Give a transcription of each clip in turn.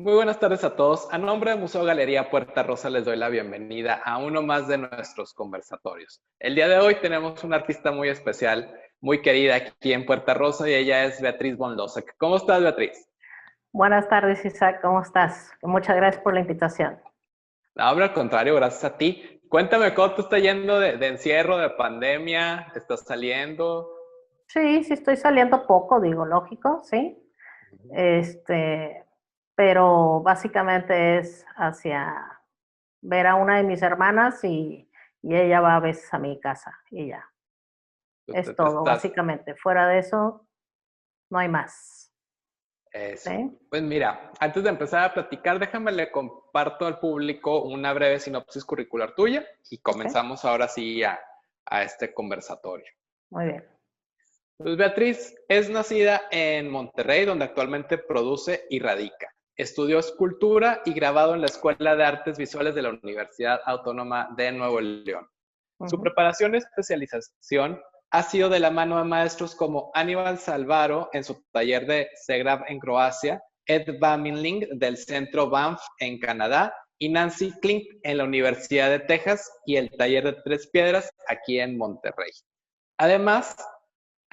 Muy buenas tardes a todos. A nombre de Museo Galería Puerta Rosa les doy la bienvenida a uno más de nuestros conversatorios. El día de hoy tenemos una artista muy especial, muy querida aquí en Puerta Rosa y ella es Beatriz von Losek. ¿Cómo estás, Beatriz? Buenas tardes, Isaac, ¿cómo estás? Muchas gracias por la invitación. No, hombre, al contrario, gracias a ti. Cuéntame cómo te está yendo de encierro, de pandemia, ¿estás saliendo? Sí, sí estoy saliendo poco, digo, lógico, sí. Este, pero básicamente es hacia ver a una de mis hermanas y ella va a veces a mi casa y ya. Es Te todo, estás básicamente. Fuera de eso, no hay más. Eso. ¿Sí? Pues mira, antes de empezar a platicar, déjame le comparto al público una breve sinopsis curricular tuya y Ok, comenzamos ahora sí a este conversatorio. muy bien. Pues Beatriz es nacida en Monterrey, donde actualmente produce y radica. Estudió escultura y grabado en la Escuela de Artes Visuales de la Universidad Autónoma de Nuevo León. Su Ujú. preparación y especialización ha sido de la mano de maestros como Aníbal Salvaro en su taller de Segrab en Croacia, Ed Baminling del Centro Banff en Canadá y Nancy Klink en la Universidad de Texas y el taller de Tres Piedras aquí en Monterrey. Además,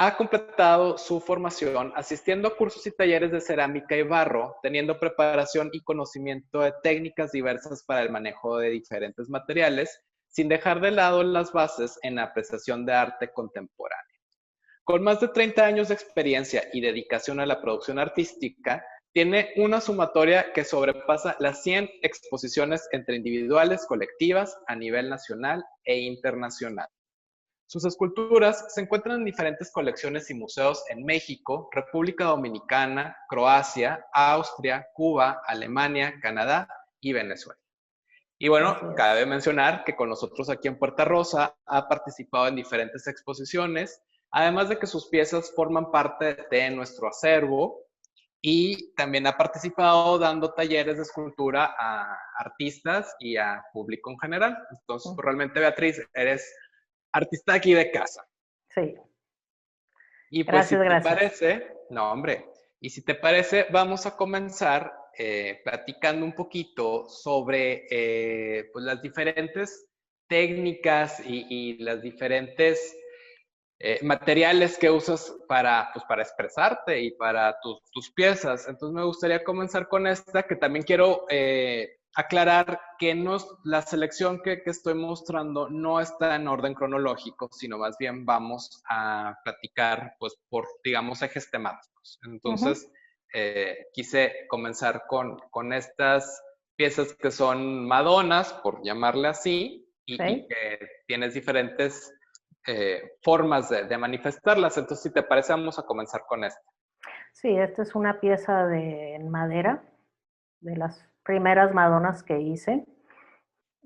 ha completado su formación asistiendo a cursos y talleres de cerámica y barro, teniendo preparación y conocimiento de técnicas diversas para el manejo de diferentes materiales, sin dejar de lado las bases en la apreciación de arte contemporáneo. Con más de 30 años de experiencia y dedicación a la producción artística, tiene una sumatoria que sobrepasa las 100 exposiciones entre individuales, colectivas, a nivel nacional e internacional. Sus esculturas se encuentran en diferentes colecciones y museos en México, República Dominicana, Croacia, Austria, Cuba, Alemania, Canadá y Venezuela. Y Así bueno, cabe es. mencionar que con nosotros aquí en Puerta Rosa ha participado en diferentes exposiciones, además de que sus piezas forman parte de nuestro acervo y también ha participado dando talleres de escultura a artistas y a público en general. Entonces, Ujú. pues, realmente, Beatriz, eres artista aquí de casa. Sí, Y pues si gracias, te gracias. parece, no hombre, y si te parece, vamos a comenzar platicando un poquito sobre pues las diferentes técnicas y las diferentes materiales que usas pues para expresarte y para tus piezas. Entonces me gustaría comenzar con esta, que también quiero aclarar que no, la selección que estoy mostrando no está en orden cronológico, sino más bien vamos a platicar pues por, digamos, ejes temáticos. Ujú. Entonces, quise comenzar con estas piezas que son Madonas, por llamarle así, y Sí. que tienes diferentes formas de manifestarlas. Entonces, si te parece, vamos a comenzar con esto. Sí, esta es una pieza en madera, de las primeras Madonas que hice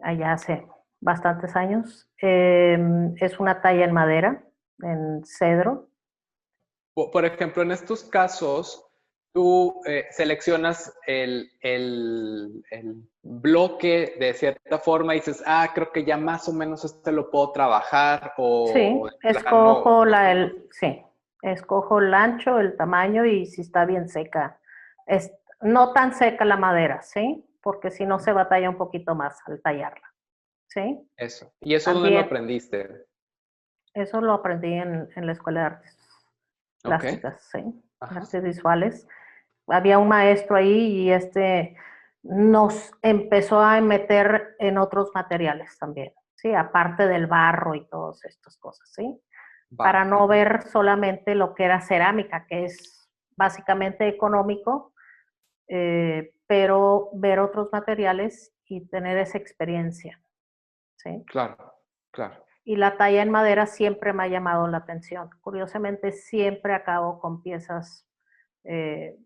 allá hace bastantes años. Es una talla en madera, en cedro. Por ejemplo, en estos casos, tú seleccionas el bloque de cierta forma y dices, ah, creo que ya más o menos este lo puedo trabajar o Sí, de plano, sí, escojo el ancho, el tamaño y si está bien seca. Es, no tan seca la madera, ¿sí? Porque si no se batalla un poquito más al tallarla, ¿sí? eso. ¿Y eso dónde lo También, aprendiste? eso lo aprendí en la Escuela de Artes Ok. Plásticas, ¿sí? Ajá. Artes visuales. Había un maestro ahí y nos empezó a meter en otros materiales también, ¿sí? Aparte del barro y todas estas cosas, ¿sí? Va. Para no Ujú. ver solamente lo que era cerámica, que es básicamente económico, pero ver otros materiales y tener esa experiencia, ¿sí? Claro, claro. Y la talla en madera siempre me ha llamado la atención. Curiosamente, siempre acabo con piezas eh,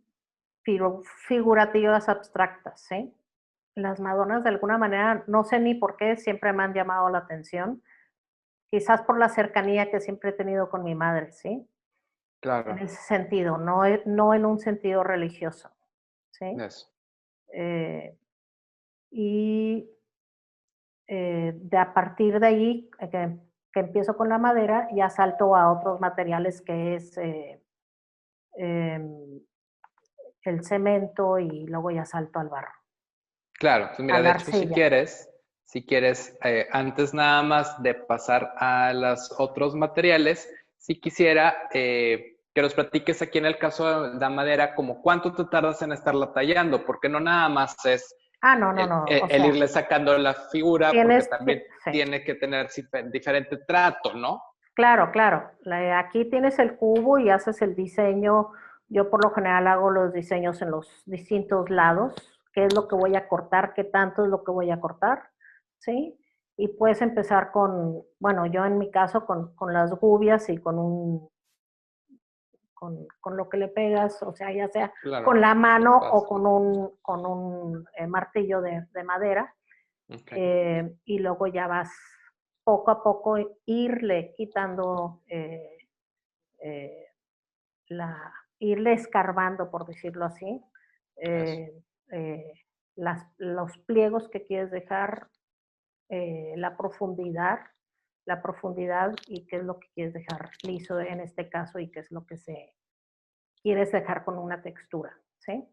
figurativas abstractas, ¿sí? Las Madonas, de alguna manera, no sé ni por qué, siempre me han llamado la atención. Quizás por la cercanía que siempre he tenido con mi madre, ¿sí? En Claro. ese sentido, no en un sentido religioso, ¿sí? Eso. Eh, y de a partir de allí, que empiezo con la madera, ya salto a otros materiales que es el cemento y luego ya salto al barro, Claro, pues a mira, de la hecho, arcilla. si quieres, antes nada más de pasar a los otros materiales, si quisiera que nos platiques aquí en el caso de la madera, como cuánto te tardas en estarla tallando, porque no nada más es Ah, no, no, no, o el sea, irle sacando la figura, porque tienes, también sí, tiene que tener diferente trato, ¿no? claro, claro. Aquí tienes el cubo y haces el diseño. Yo por lo general hago los diseños en los distintos lados, qué es lo que voy a cortar, qué tanto es lo que voy a cortar, ¿sí? Y puedes empezar con, bueno, yo en mi caso con las gubias y con lo que le pegas, o sea, ya sea Claro, con la es mano o fácil. con un martillo de madera, Ok, y luego ya vas poco a poco irle quitando, eh, irle escarbando, por decirlo así, eso. eh, eh, los pliegos que quieres dejar, la profundidad y qué es lo que quieres dejar liso en este caso y qué es lo que quieres dejar con una textura, ¿sí?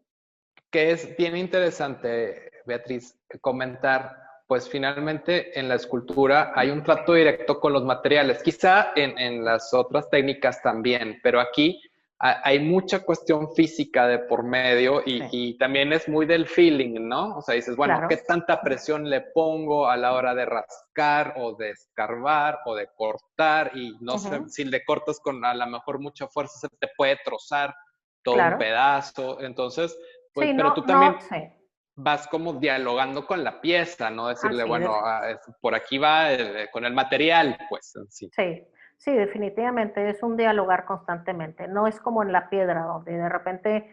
Que es bien interesante, Beatriz, comentar, pues finalmente en la escultura hay un trato directo con los materiales, quizá en las otras técnicas también, pero aquí hay mucha cuestión física de por medio Sí, y también es muy del feeling, ¿no? O sea, dices, bueno, ¿qué claro. tanta presión le pongo a la hora de rascar o de escarbar o de cortar? Y no sé, Ujú, si le cortas con a lo mejor mucha fuerza, se te puede trozar todo un claro. pedazo. Entonces, pues, Sí, pero no, tú también no, sí. vas como dialogando con la pieza, ¿no? Ah, Decirle, sí, bueno, por aquí va con el material, pues, en sí. sí, sí, definitivamente es un dialogar constantemente. No es como en la piedra, donde de repente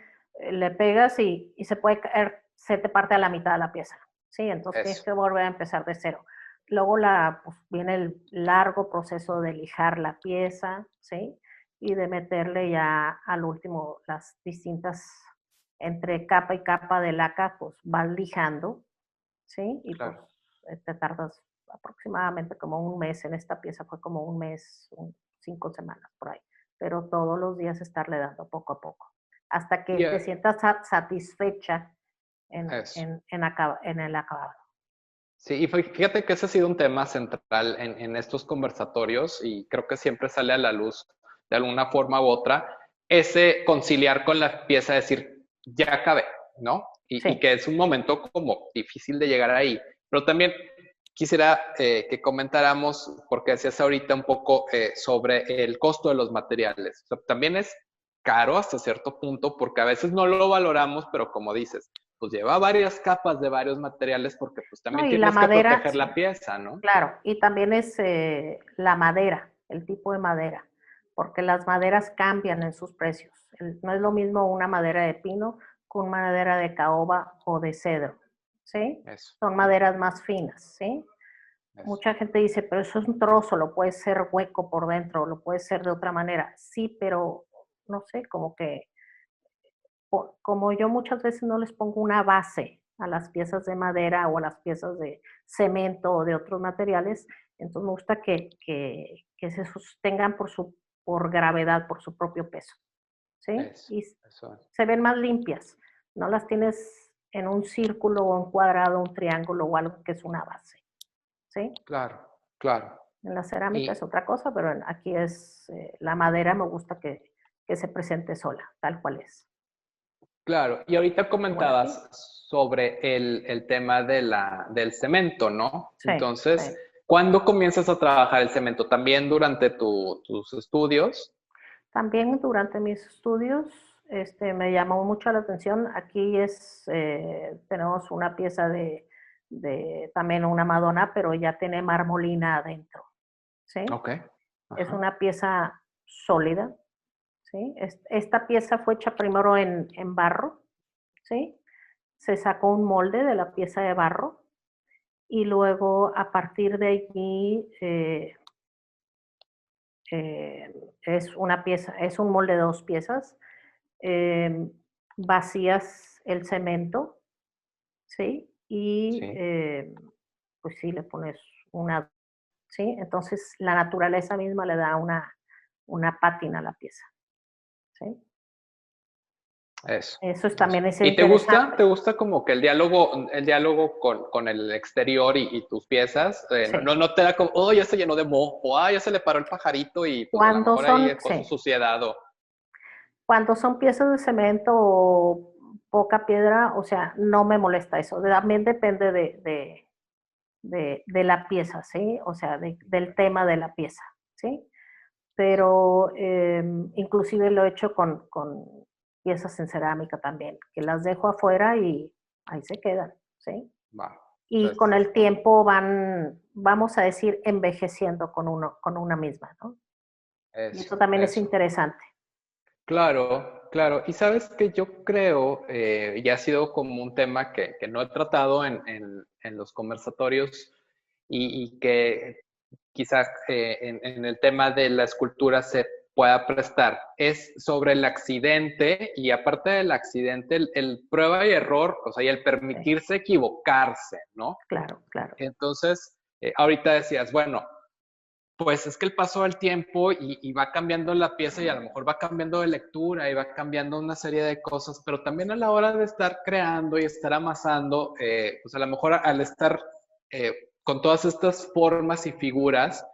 le pegas y se puede caer, se te parte a la mitad de la pieza. Sí, entonces tienes Eso, que volver a empezar de cero. Luego pues, viene el largo proceso de lijar la pieza, ¿sí? Y de meterle ya al último las distintas, entre capa y capa de laca, pues vas lijando, ¿sí? Y pues claro. te tardas aproximadamente como un mes. En esta pieza fue como un mes, 5 semanas por ahí. Pero todos los días estarle dando poco a poco, hasta que Y te sientas satisfecha eso. en el acabado. Sí, y fíjate que ese ha sido un tema central en estos conversatorios y creo que siempre sale a la luz de alguna forma u otra, ese conciliar con la pieza, decir, ya acabé, ¿no? Y Sí, que es un momento como difícil de llegar ahí. Pero también quisiera que comentáramos, porque decías ahorita un poco sobre el costo de los materiales. O sea, también es caro hasta cierto punto porque a veces no lo valoramos, pero como dices, pues lleva varias capas de varios materiales porque pues no, también y la tienes que madera, proteger la sí, pieza, ¿no? claro, y también es la madera, el tipo de madera, porque las maderas cambian en sus precios. No es lo mismo una madera de pino con una madera de caoba o de cedro, ¿sí? Eso, Son maderas más finas, ¿sí? eso. Mucha gente dice, pero eso es un trozo, lo puede ser hueco por dentro, lo puede ser de otra manera. Sí, pero no sé, como que, como yo muchas veces no les pongo una base a las piezas de madera o a las piezas de cemento o de otros materiales, entonces me gusta que se sostengan por gravedad, por su propio peso, ¿sí? Eso, Y eso es. se ven más limpias, no las tienes en un círculo o un cuadrado, un triángulo o algo que es una base, ¿sí? Claro, claro. En la cerámica es Y otra cosa, pero aquí es la madera, me gusta que se presente sola, tal cual es, claro, y ahorita como la piel. comentabas sobre el tema de del cemento, ¿no? Sí, Entonces, sí. ¿cuándo comienzas a trabajar el cemento? ¿También durante tus estudios? También durante mis estudios me llamó mucho la atención. Aquí tenemos una pieza también una Madonna, pero ya tiene marmolina adentro, ¿sí? Ok. Es Ajá. una pieza sólida, ¿sí? Esta pieza fue hecha primero en barro, ¿sí? Se sacó un molde de la pieza de barro y luego a partir de allí es una pieza, es un molde de 2 piezas, eh, vacías el cemento, ¿sí? Y Sí. pues sí, le pones ¿sí? Entonces la naturaleza misma le da una pátina a la pieza, ¿sí? Eso, Eso eso. también es ¿Y te gusta? interesante. ¿Te gusta como que el diálogo con el exterior y tus piezas? No, Sí. no te da como, oh, ya se llenó de moho, o ah, ya se le paró el pajarito y pues a lo Cuando mejor ahí son, dejó su sí, suciedad o... cuando son piezas de cemento o poca piedra, o sea, no me molesta eso. También depende de la pieza, ¿sí? O sea, del tema de la pieza, ¿sí? Pero inclusive lo he hecho con piezas en cerámica también, que las dejo afuera y ahí se quedan, ¿sí? Va. Y con Entonces, el tiempo van, vamos a decir, envejeciendo con una misma, ¿no? Y eso también es eso. interesante. Claro, claro. Y sabes que yo creo, y ha sido como un tema que no he tratado en los conversatorios y que quizás en el tema de la escultura se pueda prestar, es sobre el accidente y aparte del accidente, el prueba y error, o sea, y el Sí, permitirse equivocarse, ¿no? claro, claro. Entonces, ahorita decías, bueno, pues es que el paso del tiempo y va cambiando la pieza y a lo mejor va cambiando de lectura y va cambiando una serie de cosas, pero también a la hora de estar creando y estar amasando, pues a lo mejor al estar con todas estas formas y figuras,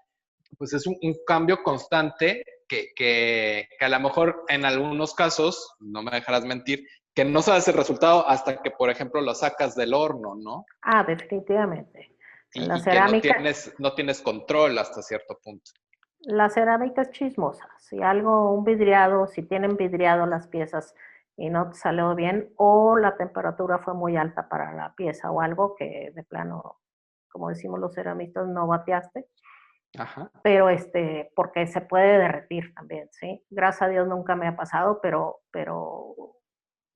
pues es un cambio constante que a lo mejor en algunos casos, no me dejarás mentir, que no sabes el resultado hasta que, por ejemplo, lo sacas del horno, ¿no? Ah, definitivamente. La Y que cerámica, no tienes control hasta cierto punto. la cerámica es chismosa. Si algo, un vidriado, si tienen vidriado las piezas y no te salió bien, o la temperatura fue muy alta para la pieza, o algo que de plano, como decimos los ceramistas, no bateaste, Ajá. pero porque se puede derretir también, ¿sí? Gracias a Dios nunca me ha pasado, pero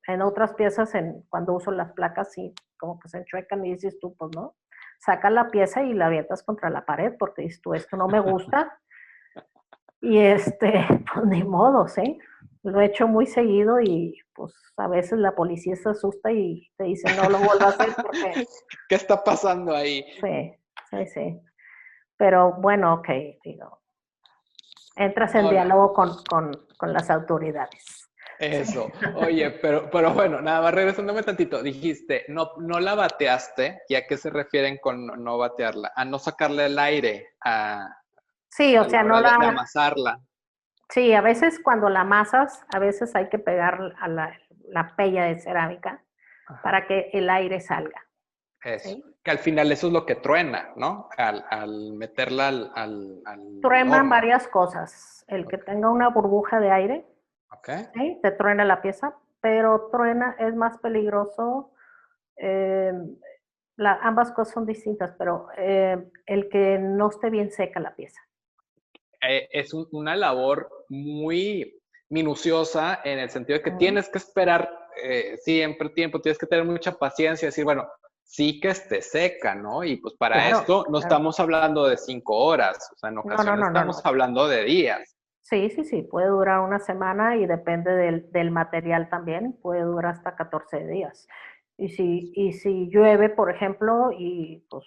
en otras piezas, cuando uso las placas, sí, como que se enchuecan y dices tú, pues no, sacas la pieza y la avientas contra la pared porque dices tú, esto no me gusta, y pues ni modo, ¿sí? Lo he hecho muy seguido y pues a veces la policía se asusta y te dice no lo vuelvo a hacer porque ¿Qué está pasando ahí? sí, sí, sí. Pero bueno, ok, digo, entras en Ahora, diálogo con las autoridades. Sí. eso. Oye, pero bueno, nada más regresándome tantito. Dijiste, no, no la bateaste. ¿Y a qué se refieren con no batearla? A no sacarle el aire Sí, o a sea, la no hora de la, amasarla. sí, a veces cuando la amasas, a veces hay que pegar a la pella de cerámica Ajá. para que el aire salga, Eso. ¿sí? Que al final eso es lo que truena, ¿no? Al meterla al Truenan horno. varias cosas. El que Ok. tenga una burbuja de aire, Ok. ¿sí? Te truena la pieza, pero truena, es más peligroso. eh, ambas cosas son distintas, pero el que no esté bien seca la pieza. Es una labor muy minuciosa en el sentido de que Ujú. tienes que esperar siempre tiempo, tienes que tener mucha paciencia, decir, bueno, sí que esté seca, ¿no? Y pues para Claro, esto no claro. estamos hablando de 5 horas, o sea, en No, no, ocasiones no, no, estamos no. hablando de días. Sí, sí, sí, puede durar una semana y depende del material también, puede durar hasta 14 días. Y si llueve, por ejemplo, y pues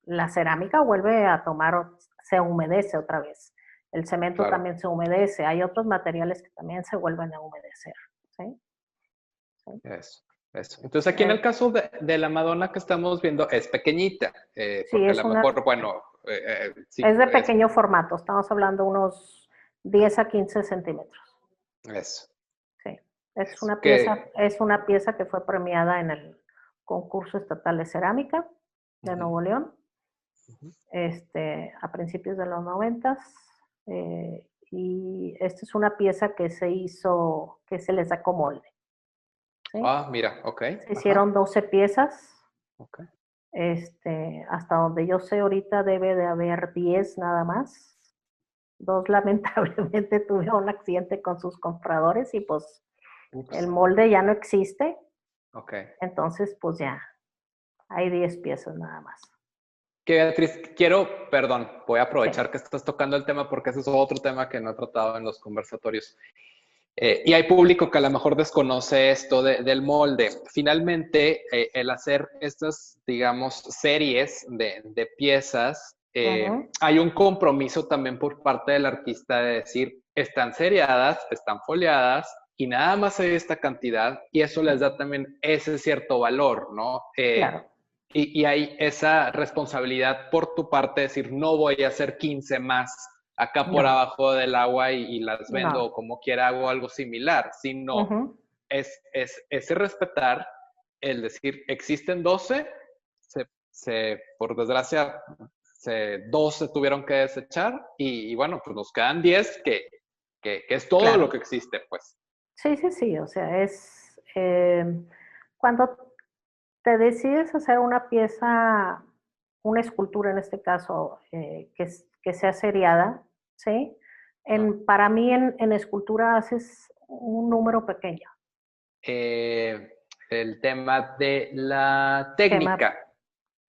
la cerámica vuelve a tomar, se humedece otra vez. El cemento Claro, también se humedece. Hay otros materiales que también se vuelven a humedecer. ¿Sí? ¿Sí? eso, eso. Sí, Entonces aquí en el caso de la Madonna que estamos viendo es pequeñita, sí, porque a lo mejor, bueno, sí, es de es pequeño formato. Estamos hablando unos 10 a 15 centímetros. eso, Sí. eso. Que, Es una pieza que fue premiada en el concurso estatal de cerámica de uh-huh, Nuevo León, uh-huh. a principios de los 90. Y esta es una pieza que se hizo, que se le sacó molde. ¿Sí? Ah, mira, ok, Se ajá, hicieron 12 piezas. ok. Hasta donde yo sé ahorita debe de haber 10 nada más. Dos lamentablemente tuvieron un accidente con sus compradores y pues el Ups. molde ya no existe. Ok. Entonces pues ya hay 10 piezas nada más. Que Beatriz, perdón, voy a Sí. aprovechar que estás tocando el tema porque ese es otro tema que no he tratado en los conversatorios. Y hay público que a lo mejor desconoce esto del molde. Finalmente, el hacer estas, digamos, series de piezas, Ujú. hay un compromiso también por parte del artista de decir, están seriadas, están foliadas y nada más hay esta cantidad y eso les da también ese cierto valor, ¿no? Claro, Y hay esa responsabilidad por tu parte, de decir, no voy a hacer 15 más acá por no, abajo del agua y las vendo no. o como quiera hago algo similar, sino Ujú, es ese respetar el decir, existen 12, por desgracia, 12 tuvieron que desechar y bueno, pues nos quedan 10 que es todo lo claro. que existe, pues. Sí, sí, sí, o sea, es cuando te decides hacer una pieza, una escultura en este caso, que sea seriada, ¿sí? Ajá. Para mí en escultura haces un número pequeño, Eh, el tema de la quema, técnica,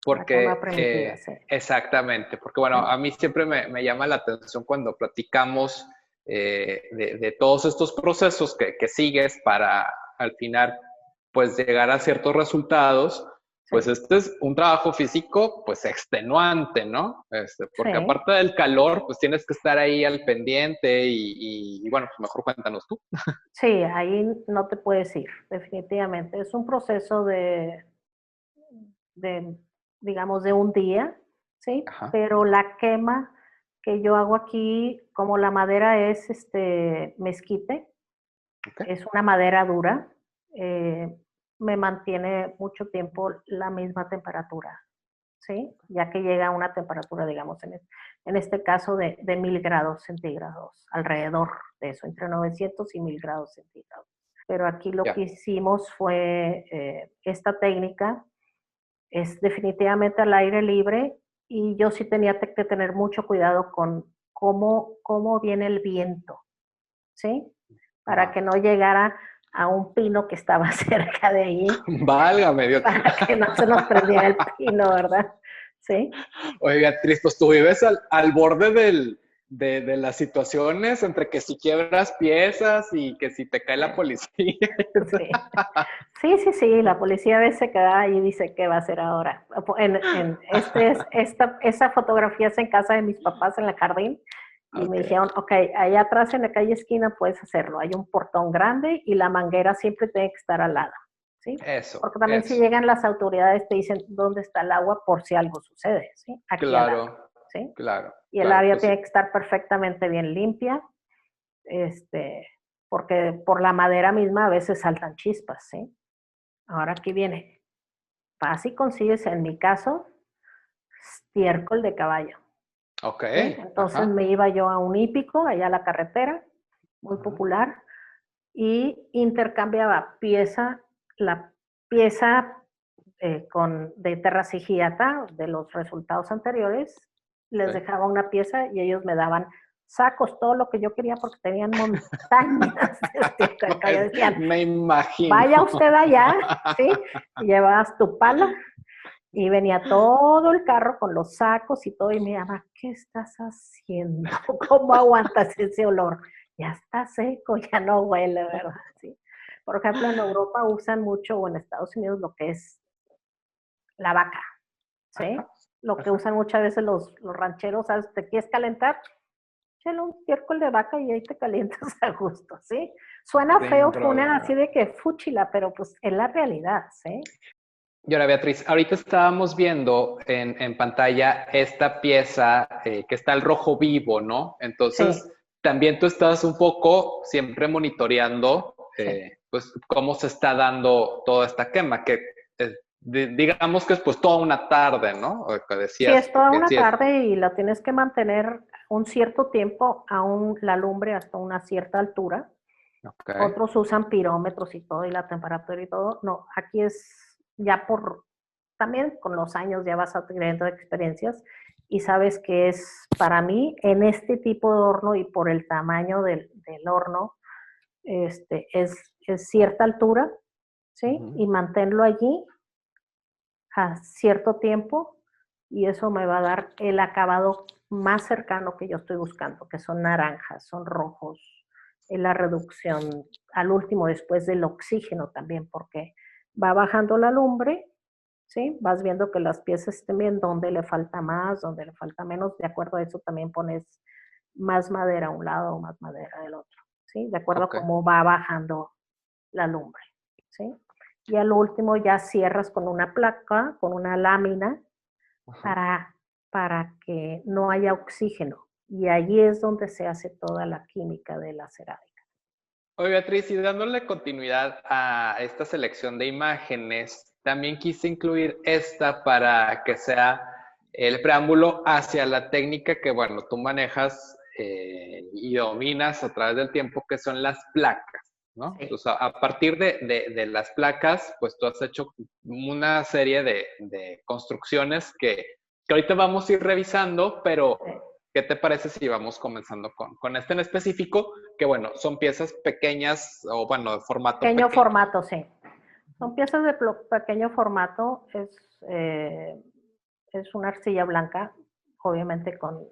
la quema porque primitiva, sí, exactamente, porque bueno, sí, a mí siempre me llama la atención cuando platicamos de todos estos procesos que sigues para al final pues llegar a ciertos resultados, pues sí, este es un trabajo físico pues extenuante, ¿no? Porque sí. aparte del calor, pues tienes que estar ahí al pendiente y bueno, pues mejor cuéntanos tú. Sí, ahí no te puedes ir, definitivamente. Es un proceso de, digamos, de un día, ¿sí? Ajá, Pero la quema que yo hago aquí, como la madera es mezquite, ok, es una madera dura, eh, me mantiene mucho tiempo la misma temperatura, ¿sí? Ya que llega a una temperatura, digamos, en este caso de 1000 grados centígrados, alrededor de eso, entre 900 y 1000 grados centígrados. Pero aquí lo ya. que hicimos fue esta técnica es definitivamente al aire libre y yo sí tenía que tener mucho cuidado con cómo viene el viento, ¿sí? Para Va. que no llegara a un pino que estaba cerca de ahí, Válgame Dios. para que no se nos prendiera el pino, ¿verdad? Sí, Oye, Beatriz, pues tú vives al borde de las situaciones entre que si quiebras piezas y que si te cae sí, la policía. sí. Sí, sí, sí, la policía a veces se queda ahí y dice, ¿qué va a hacer ahora? Esa fotografía es en casa de mis papás en el jardín y me Ok, dijeron, ok, allá atrás en la calle esquina puedes hacerlo, hay un portón grande y la manguera siempre tiene que estar al lado, ¿sí? eso, Porque también si eso. llegan las autoridades te dicen dónde está el agua por si algo sucede, ¿sí? Aquí al lado, Claro, ¿sí? claro, Y el claro. área Pues sí. tiene que estar perfectamente bien limpia, este, porque por la madera misma a veces saltan chispas, ¿sí? Ahora aquí viene, vas y consigues, en mi caso, estiércol de caballo, Ok, ¿sí? Entonces ajá. me iba yo a un hípico, allá a la carretera, muy Ajá. popular, y intercambiaba la pieza de terra sigiata de los resultados anteriores, les Sí. dejaba una pieza y ellos me daban sacos, todo lo que yo quería porque tenían montañas de estiércol de caballo. Decían, Me imagino. vaya usted allá, ¿sí? Y llevabas tu pala y venía todo el carro con los sacos y todo, y me llama, ¿qué estás haciendo? ¿Cómo aguantas ese olor? Ya está seco, ya no huele, ¿verdad? Sí. Por ejemplo, en Europa usan mucho, o en Estados Unidos, lo que es la vaca, ¿sí? Ajá, Lo que ajá. usan muchas veces los rancheros, ¿sabes? ¿Te quieres calentar? Échale un estiércol de vaca y ahí te calientas a gusto, ¿sí? Suena Sin feo, suena así problema. de que fúchila, pero pues es la realidad, ¿sí? Y ahora, Beatriz, ahorita estábamos viendo en pantalla esta pieza que está el rojo vivo, ¿no? Sí, Entonces, también tú estás un poco siempre monitoreando, sí. pues, cómo se está dando toda esta quema, que digamos que es pues toda una tarde, ¿no? O que Sí, decías es toda que una sí es. tarde y la tienes que mantener un cierto tiempo, aún la lumbre hasta una cierta altura. Ok, Otros usan pirómetros y todo, y la temperatura y todo. No, aquí es ya también con los años ya vas adquiriendo experiencias y sabes que es para mí en este tipo de horno y por el tamaño del horno, es cierta altura, ¿sí? ujú, Y manténlo allí a cierto tiempo y eso me va a dar el acabado más cercano que yo estoy buscando, que son naranjas, son rojos, es la reducción al último después del oxígeno también, porque va bajando la lumbre, ¿sí? Vas viendo que las piezas estén bien, dónde le falta más, dónde le falta menos, de acuerdo a eso también pones más madera a un lado o más madera del otro. ¿sí? De acuerdo a Ok. cómo va bajando la lumbre, ¿sí? Y al último ya cierras con una placa, con una lámina, Ajá. para que no haya oxígeno. Y allí es donde se hace toda la química de la cerámica. Oye, Beatriz, y dándole continuidad a esta selección de imágenes, también quise incluir esta para que sea el preámbulo hacia la técnica que, bueno, tú manejas y dominas a través del tiempo, que son las placas, ¿no? Sí. Entonces, a partir de las placas, pues tú has hecho una serie de construcciones que ahorita vamos a ir revisando, pero Sí. ¿qué te parece si vamos comenzando con este en específico? Que bueno, son piezas pequeñas o bueno, de formato Pequeño pequeño. formato, sí. Son piezas de pequeño formato, es una arcilla blanca, obviamente con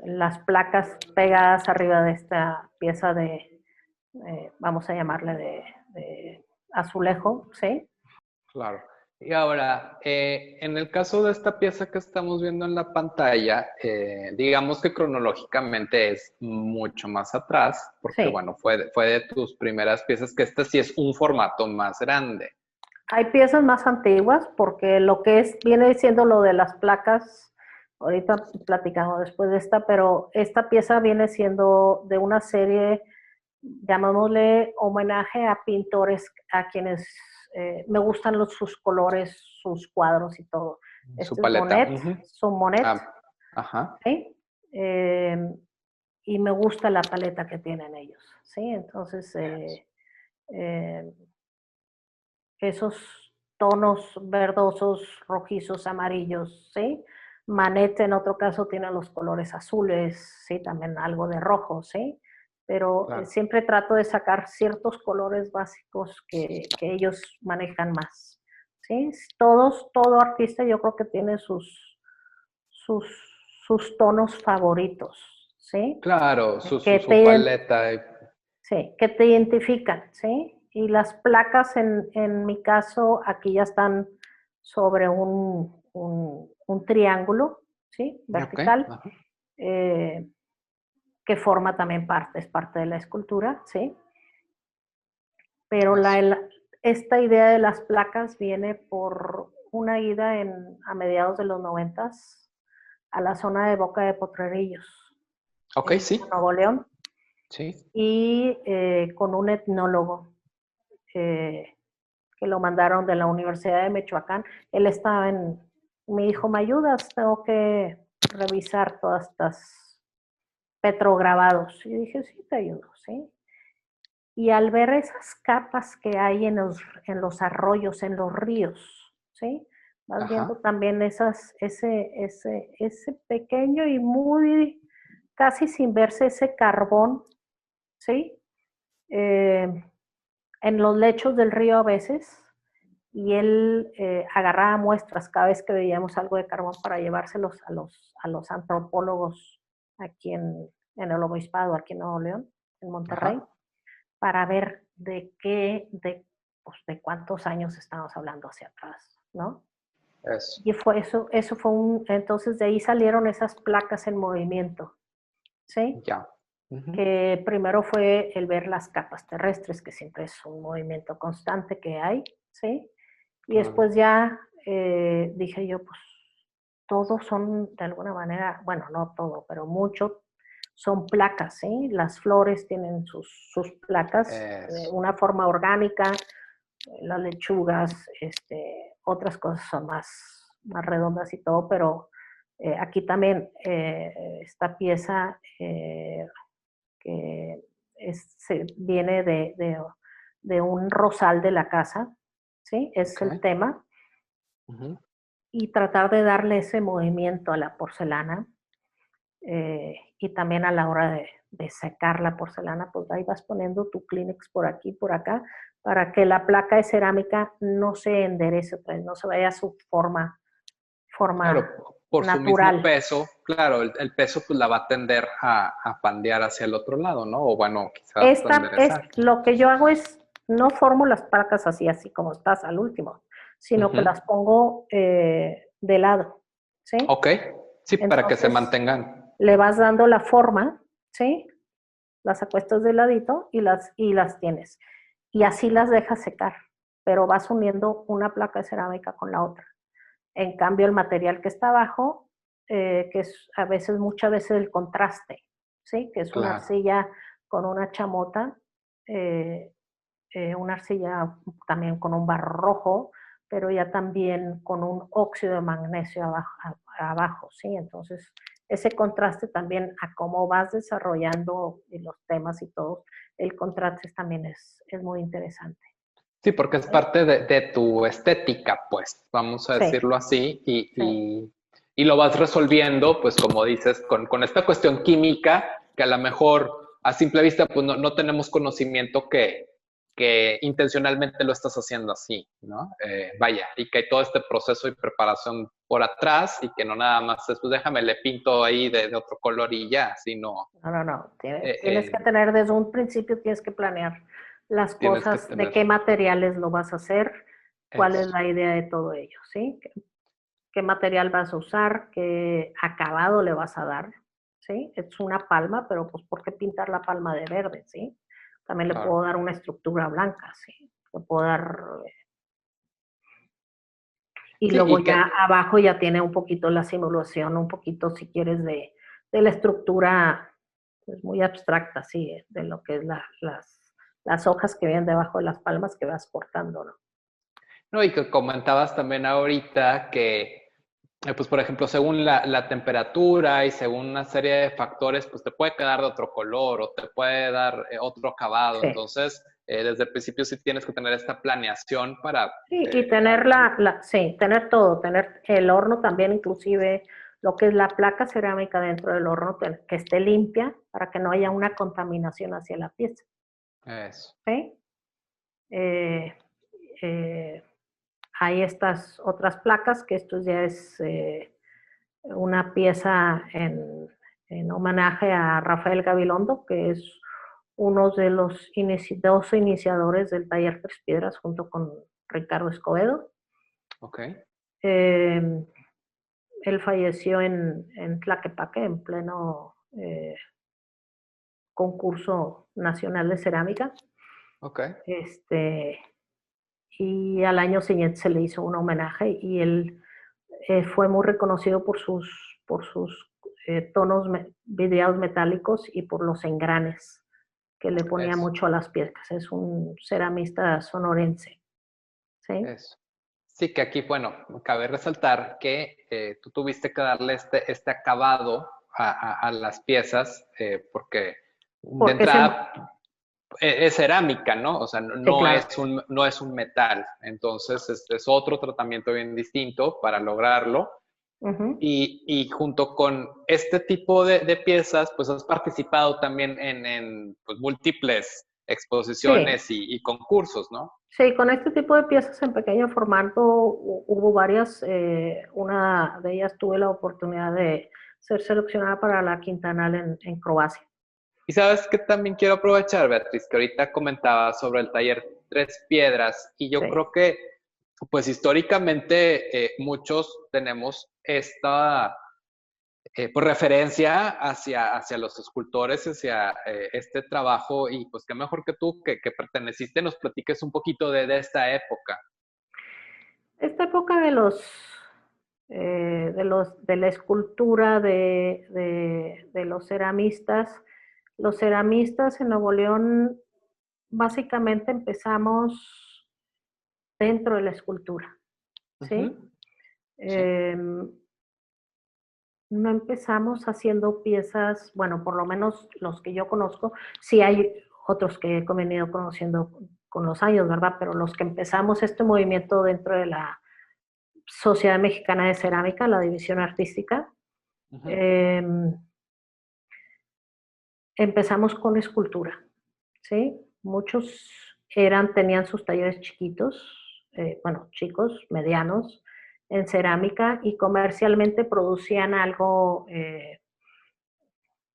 las placas pegadas arriba de esta pieza de, vamos a llamarle de azulejo, ¿sí? Claro. Y ahora, en el caso de esta pieza que estamos viendo en la pantalla, digamos que cronológicamente es mucho más atrás, porque Sí. bueno, fue de tus primeras piezas, que esta sí es un formato más grande. Hay piezas más antiguas porque lo que viene siendo lo de las placas, ahorita platicamos después de esta, pero esta pieza viene siendo de una serie, llamámosle homenaje a pintores a quienes me gustan sus colores, sus cuadros y todo. Su Este es paleta. Monet, Ujú. son Monet, Ah, ajá. ¿sí? Eh, y me gusta la paleta que tienen ellos, ¿sí? Entonces, eh, esos tonos verdosos, rojizos, amarillos, ¿sí? Manet en otro caso tiene los colores azules, ¿sí? También algo de rojo, ¿sí? Pero Claro. siempre trato de sacar ciertos colores básicos que ellos manejan más, ¿sí? Todo artista yo creo que tiene sus, sus tonos favoritos, ¿sí? Claro, Que su paleta. sí, que te identifican, ¿sí? Y las placas, en mi caso, aquí ya están sobre un triángulo, ¿sí? Ok. Vertical, Ajá. eh, que forma también parte, es parte de la escultura, ¿sí? Pero Eso. esta idea de las placas viene por una ida a mediados de los 90 a la zona de Boca de Potrerillos, Ok, en sí. Nuevo León, Sí. y con un etnólogo eh, que lo mandaron de la Universidad de Michoacán. Él estaba me dijo, ¿me ayudas? Tengo que revisar todas estas petrograbados. Y dije, sí, te ayudo, ¿sí? Y al ver esas capas que hay en los arroyos, en los ríos, ¿sí? Vas viendo Ajá. también ese pequeño y muy, casi sin verse ese carbón, ¿sí? Eh, en los lechos del río a veces, y él agarraba muestras cada vez que veíamos algo de carbón para llevárselos a los antropólogos aquí en el Obispado, aquí en Nuevo León, en Monterrey, Ajá. para ver pues, de cuántos años estamos hablando hacia atrás, ¿no? Eso. Y eso fue entonces de ahí salieron esas placas en movimiento, ¿sí? Ya. Ujú. Que primero fue el ver las capas terrestres, que siempre es un movimiento constante que hay, ¿sí? Y Claro. después ya dije yo, pues todos son de alguna manera, bueno, no todo, pero mucho son placas, ¿sí? Las flores tienen sus placas de Eso. una forma orgánica, las lechugas, otras cosas son más redondas y todo, pero aquí también esta pieza que viene de un rosal de la casa, ¿sí? Es Ok. el tema, Ujú. y tratar de darle ese movimiento a la porcelana, y también a la hora de secar la porcelana, pues ahí vas poniendo tu Kleenex por aquí, por acá, para que la placa de cerámica no se enderece, pues no se vaya a su forma Claro, por su mismo natural. peso, claro, el peso pues la va a tender a pandear hacia el otro lado, ¿no? O bueno, quizás hasta enderezar. Lo que yo hago es, no formo las placas así como estás al último, sino que Ujú. las pongo de lado, ¿sí? Ok, sí, para que se Entonces, mantengan. le vas dando la forma, ¿sí? las acuestas de ladito y las tienes. Y así las dejas secar, pero vas uniendo una placa de cerámica con la otra. En cambio, el material que está abajo, que es muchas veces el contraste, ¿sí? Que es una Claro. arcilla con una chamota, una arcilla también con un barro rojo, pero ya también con un óxido de magnesio abajo, ¿sí? Entonces, ese contraste también a cómo vas desarrollando los temas y todo, el contraste también es muy interesante. Sí, porque es ¿Sí? parte de tu estética, pues, vamos a Sí, decirlo así, sí. y lo vas resolviendo, pues, como dices, con esta cuestión química, que a lo mejor a simple vista, pues, no tenemos conocimiento que intencionalmente lo estás haciendo así, ¿no? Vaya, y que hay todo este proceso y preparación por atrás, y que no nada más es, pues, déjame, le pinto ahí de otro color y ya, sino No. Tienes que eh, tener desde un principio, tienes que planear las tienes que cosas, de tener qué materiales lo vas a hacer, cuál es eso. la idea de todo ello, ¿sí? ¿Qué material vas a usar? ¿Qué acabado le vas a dar? ¿Sí? Es una palma, pero pues ¿por qué pintar la palma de verde? ¿Sí? También le Claro. puedo dar una estructura blanca, ¿sí? Le puedo dar... Y Sí, luego y ya que abajo ya tiene un poquito la simulación, un poquito si quieres de la estructura pues muy abstracta, sí, de lo que es las hojas que vienen debajo de las palmas que vas cortando, ¿no? no, y que comentabas también ahorita que, pues por ejemplo, según la temperatura y según una serie de factores, pues te puede quedar de otro color o te puede dar otro acabado. Sí. Entonces, desde el principio sí tienes que tener esta planeación para... Sí, eh, y tener sí, tener todo, tener el horno también, inclusive lo que es la placa cerámica dentro del horno, que esté limpia para que no haya una contaminación hacia la pieza. eso. ¿Sí? Eh, eh, Hay estas otras placas, que esto ya es una pieza en homenaje a Rafael Gabilondo, que es uno de los dos iniciadores del taller Tres Piedras junto con Ricardo Escobedo. Ok, Eh, Él falleció en Tlaquepaque, en pleno concurso nacional de cerámica. ok. Este, y al año siguiente se le hizo un homenaje y él fue muy reconocido por sus tonos vidriados metálicos y por los engranes que le ponía Eso, mucho a las piezas. Es un ceramista sonorense. ¿Sí? eso. Sí, que aquí, bueno, cabe resaltar que tú tuviste que darle este acabado a las piezas, porque de Porque se, entrada es cerámica, ¿no? O sea, sí, claro. no es un metal. Entonces, es otro tratamiento bien distinto para lograrlo. Uh -huh. Y junto con este tipo de piezas, pues has participado también en pues, múltiples Sí, exposiciones y concursos, ¿no? sí, con este tipo de piezas en pequeño formato hubo varias. Una de ellas tuve la oportunidad de ser seleccionada para la Quintanal en Croacia. Y sabes que también quiero aprovechar, Beatriz, que ahorita comentaba sobre el taller Tres Piedras, y yo Sí, creo que, pues históricamente, muchos tenemos esta pues, referencia hacia los escultores, hacia este trabajo, y pues qué mejor que tú, que perteneciste, nos platiques un poquito de esta época. esta época de la escultura de los ceramistas en Nuevo León básicamente empezamos dentro de la escultura, ¿sí? Ujú. Sí, Eh, no empezamos haciendo piezas, bueno, por lo menos los que yo conozco, sí hay otros que he venido conociendo con los años, ¿verdad? Pero los que empezamos este movimiento dentro de la Sociedad Mexicana de Cerámica, la división artística, ujú. eh, empezamos con escultura, ¿sí? Muchos tenían sus talleres chiquitos, bueno, chicos, medianos, en cerámica y comercialmente producían algo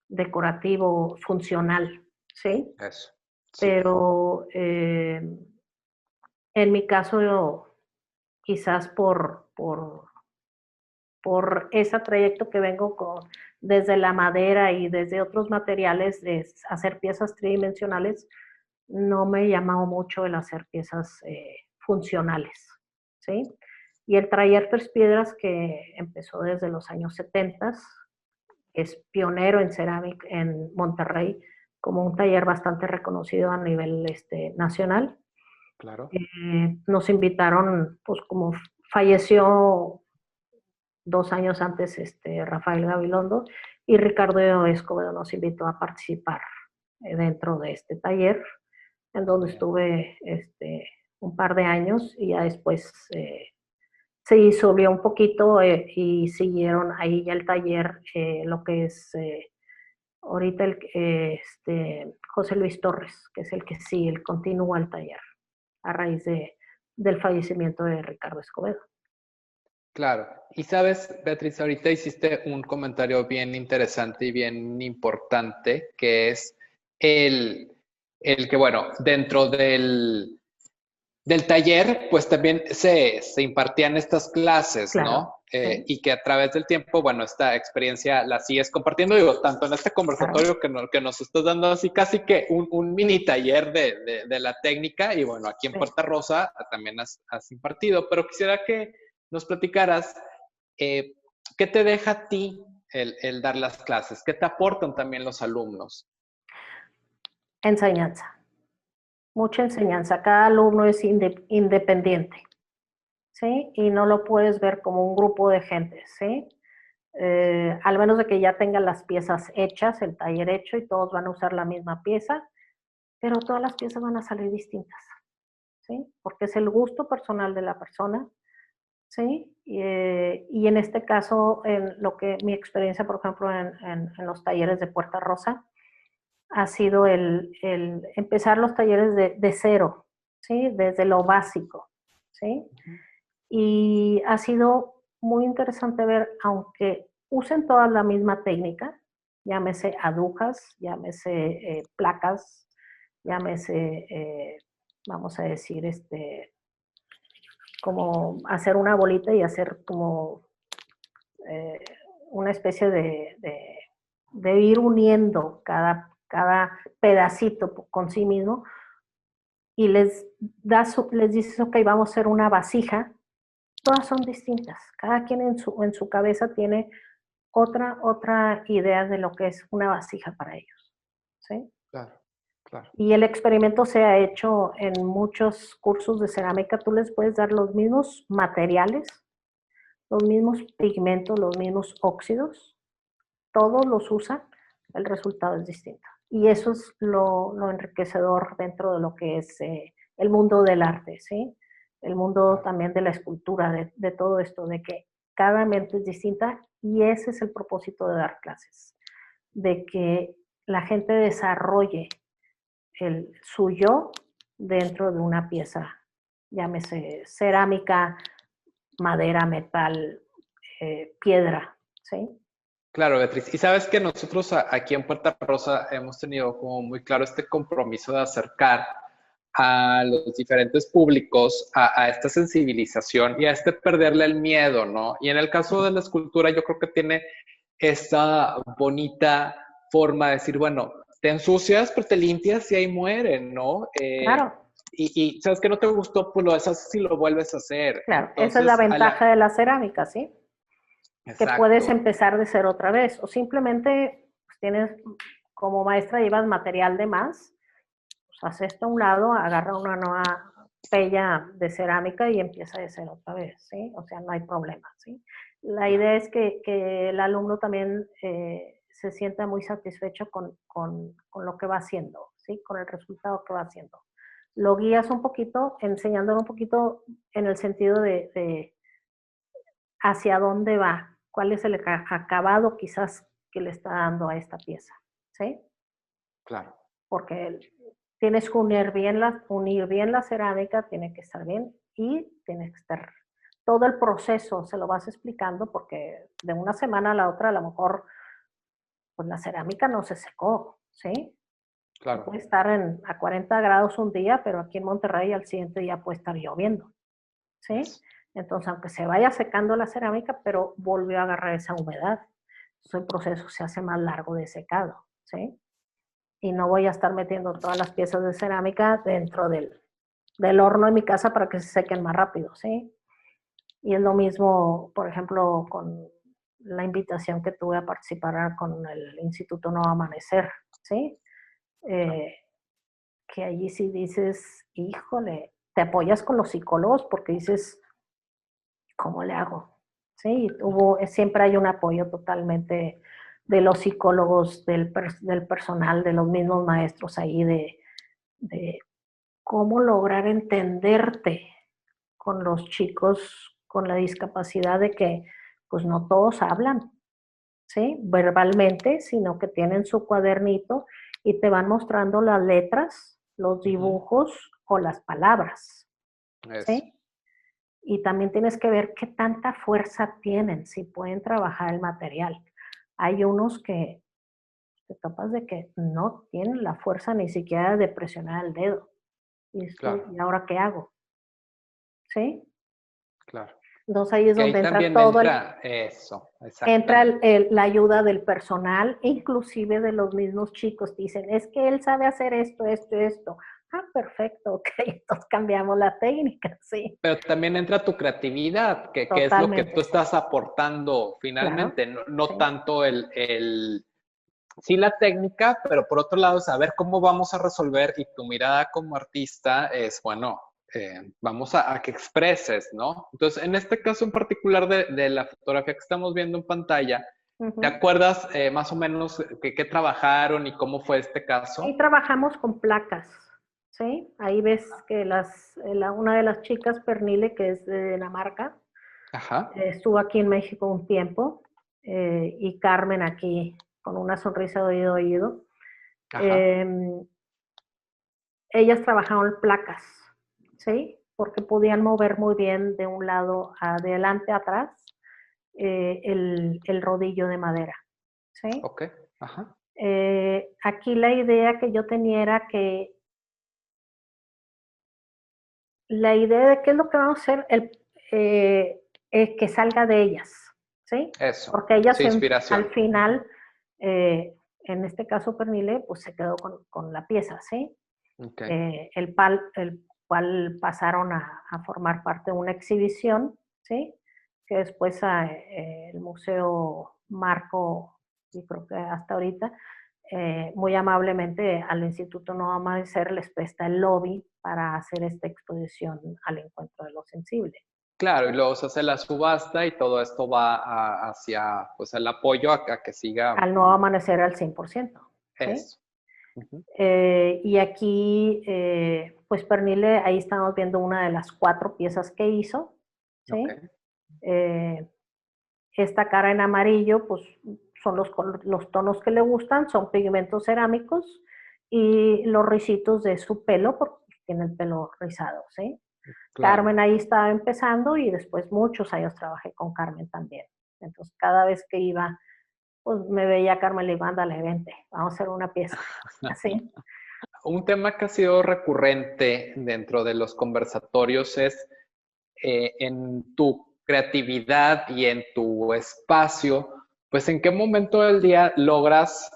decorativo, funcional, ¿sí? Eso, sí. Pero en mi caso, quizás por ese trayecto que vengo desde la madera y desde otros materiales de hacer piezas tridimensionales, no me llamaba mucho el hacer piezas funcionales, ¿sí? Y el taller Tres Piedras, que empezó desde los años 70, es pionero en cerámica en Monterrey, como un taller bastante reconocido a nivel nacional. Claro. Nos invitaron, pues como falleció 2 años antes Rafael Gabilondo, y Ricardo Escobedo nos invitó a participar dentro de este taller, en donde estuve un par de años, y ya después se disolvió un poquito y siguieron ahí ya el taller, lo que es ahorita José Luis Torres, que es el que sí, el continúa el taller a raíz del fallecimiento de Ricardo Escobedo. Claro. Y sabes, Beatriz, ahorita hiciste un comentario bien interesante y bien importante, que es el que, bueno, dentro del taller, pues también se impartían estas clases, Claro, ¿no? sí. Y que a través del tiempo, bueno, esta experiencia la sigues compartiendo, digo, tanto en este conversatorio que nos estás dando así casi que un mini taller de la técnica, y bueno, aquí en Sí. Puerta Rosa también has impartido, pero quisiera que nos platicaras qué te deja a ti el dar las clases, qué te aportan también los alumnos. Enseñanza, mucha enseñanza. Cada alumno es independiente, ¿sí? Y no lo puedes ver como un grupo de gente, ¿sí? Al menos de que ya tengan las piezas hechas, el taller hecho, y todos van a usar la misma pieza, pero todas las piezas van a salir distintas, ¿sí? Porque es el gusto personal de la persona, ¿sí? Y en este caso, en lo que mi experiencia, por ejemplo, en los talleres de Puerta Rosa, ha sido el empezar los talleres de cero, ¿sí? Desde lo básico, ¿sí? Y ha sido muy interesante ver, aunque usen toda la misma técnica, llámese agujas, llámese placas, llámese, vamos a decir, como hacer una bolita y hacer como eh, una especie de ir uniendo cada pedacito con sí mismo, y les dices, ok, vamos a hacer una vasija. Todas son distintas, cada quien en su cabeza tiene otra idea de lo que es una vasija para ellos, ¿sí? Claro, claro. Y el experimento se ha hecho en muchos cursos de cerámica. Tú les puedes dar los mismos materiales, los mismos pigmentos, los mismos óxidos, todos los usan, el resultado es distinto. Y eso es lo enriquecedor dentro de lo que es el mundo del arte, ¿sí? El mundo también de la escultura, de todo esto, de que cada mente es distinta, y ese es el propósito de dar clases, de que la gente desarrolle su yo dentro de una pieza, llámese cerámica, madera, metal, piedra, ¿sí? Claro, Beatriz. Y sabes que nosotros aquí en Puerta Rosa hemos tenido como muy claro este compromiso de acercar a los diferentes públicos a esta sensibilización y a este perderle el miedo, ¿no? Y en el caso de la escultura, yo creo que tiene esta bonita forma de decir, bueno, te ensucias, pero te limpias y ahí mueren, ¿no? Claro. Y sabes que no te gustó, pues lo haces si lo vuelves a hacer. Claro, esa es la Entonces, ventaja de la cerámica, ¿sí? Que puedes exacto. empezar de cero otra vez, o simplemente pues, tienes, como maestra llevas material de más, pues haz esto a un lado, agarra una nueva pella de cerámica y empieza de cero otra vez, ¿sí? O sea, no hay problema, ¿sí? La idea es que el alumno también se sienta muy satisfecho con lo que va haciendo, ¿sí? Con el resultado que va haciendo. Lo guías un poquito, enseñándolo un poquito en el sentido de hacia dónde va, cuál es el acabado quizás que le está dando a esta pieza, ¿sí? Claro. Porque tienes que unir bien la cerámica, tiene que estar bien, y tiene que estar todo el proceso, se lo vas explicando, porque de una semana a la otra a lo mejor pues la cerámica no se secó, ¿sí? Claro. Puede estar a 40 grados un día, pero aquí en Monterrey al siguiente día puede estar lloviendo, ¿sí? Entonces, aunque se vaya secando la cerámica, pero volvió a agarrar esa humedad. Entonces, el proceso se hace más largo de secado, ¿sí? Y no voy a estar metiendo todas las piezas de cerámica dentro del horno de mi casa para que se sequen más rápido, ¿sí? Y es lo mismo, por ejemplo, con la invitación que tuve a participar con el Instituto Nuevo Amanecer, ¿sí? Que allí sí dices, híjole, te apoyas con los psicólogos porque dices, ¿cómo le hago? Sí, siempre hay un apoyo totalmente de los psicólogos, del personal, de los mismos maestros ahí, de cómo lograr entenderte con los chicos con la discapacidad de que pues no todos hablan, ¿sí? Verbalmente, sino que tienen su cuadernito y te van mostrando las letras, los dibujos o las palabras, Eso. ¿sí? Y también tienes que ver qué tanta fuerza tienen, si pueden trabajar el material. Hay unos que te topas de que no tienen la fuerza ni siquiera de presionar el dedo. Y dices tú, Claro, ¿y ahora qué hago? ¿Sí? claro. Entonces ahí es Que ahí donde entra también todo entra eso, entra exactamente. la ayuda del personal, e inclusive de los mismos chicos. Dicen, es que él sabe hacer esto, esto, esto. Ah, perfecto, ok, entonces cambiamos la técnica, sí, Pero también entra tu creatividad, que es lo que tú totalmente, estás aportando claro, finalmente, no, no sí. tanto sí la técnica, pero por otro lado saber cómo vamos a resolver y tu mirada como artista es, bueno, vamos a que expreses, ¿no? Entonces, en este caso en particular de la fotografía que estamos viendo en pantalla, ¿te Ujú. acuerdas más o menos qué trabajaron y cómo fue este Ahí caso? trabajamos con placas, ¿sí? Ahí ves que una de las chicas, Pernile, que es de Dinamarca, Ajá, estuvo aquí en México un tiempo, y Carmen aquí con una sonrisa de oído a oído. ajá, Eh, Ellas trabajaban placas, ¿sí? Porque podían mover muy bien de un lado adelante atrás, el rodillo de madera, ¿sí? ok, ajá, Aquí la idea que yo tenía era que la idea de qué es lo que vamos a hacer, que salga de ellas, ¿sí? eso, Porque ellas sí, al inspiración. Ujú. final, en este caso Pernile, pues se quedó con la pieza, ¿sí? Ok, El cual pasaron a formar parte de una exhibición, ¿sí? Que después el Museo Marco, y creo que hasta ahorita, muy amablemente al Instituto Nuevo Amanecer les presta el lobby para hacer esta exposición al encuentro de lo sensible. claro, y ¿Sí? luego se hace la subasta y todo esto va hacia, pues, el apoyo a que siga Al Nuevo Amanecer al 100%. ¿Sí? eso. Ujú. Y aquí, pues Pernille, ahí estamos viendo una de las 4 piezas que hizo, Ok, ¿sí? Eh, Esta cara en amarillo, pues son los tonos que le gustan, son pigmentos cerámicos y los risitos de su pelo, porque tiene el pelo rizado, ¿sí? claro. Carmen ahí estaba empezando y después muchos años trabajé con Carmen también. Entonces, cada vez que iba, pues me veía a Carmen y le iba, ándale, vente, vamos a hacer una pieza, así. Un tema que ha sido recurrente dentro de los conversatorios es en tu creatividad y en tu espacio, pues en qué momento del día logras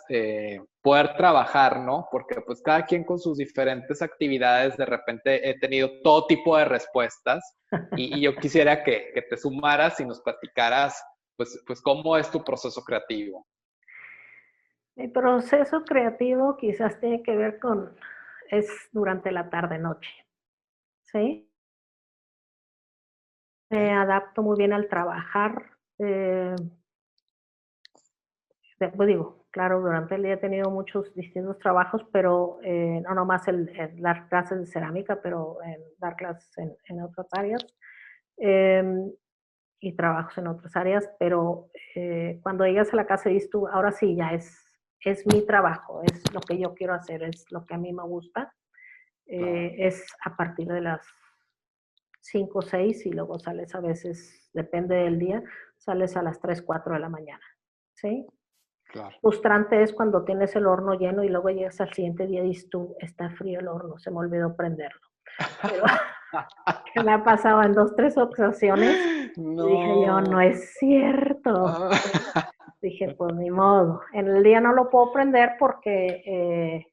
poder trabajar, ¿no? Porque pues cada quien con sus diferentes actividades, de repente he tenido todo tipo de respuestas y yo quisiera que te sumaras y nos platicaras, pues cómo es tu proceso creativo. Mi proceso creativo quizás tiene que ver es durante la tarde-noche, ¿sí? Me ¿Ok? adapto muy bien al trabajar. Pues digo, claro, durante el día he tenido muchos distintos trabajos, pero no nomás el dar clases de cerámica, pero dar clases en otras áreas, eh, y trabajos en otras áreas, pero cuando llegas a la casa y dices tú, ahora sí, ya es mi trabajo, es lo que yo quiero hacer, es lo que a mí me gusta, Claro. es a partir de las 5 o 6 y luego sales a veces, depende del día, sales a las 3 4 de la mañana, ¿sí? Claro. Frustrante es cuando tienes el horno lleno y luego llegas al siguiente día y dices tú, está frío el horno, se me olvidó prenderlo. Pero, que me ha pasado en 2, 3 ocasiones. Y dije yo, no No. es cierto. Ah, Dije, pues ni modo. En el día no lo puedo prender porque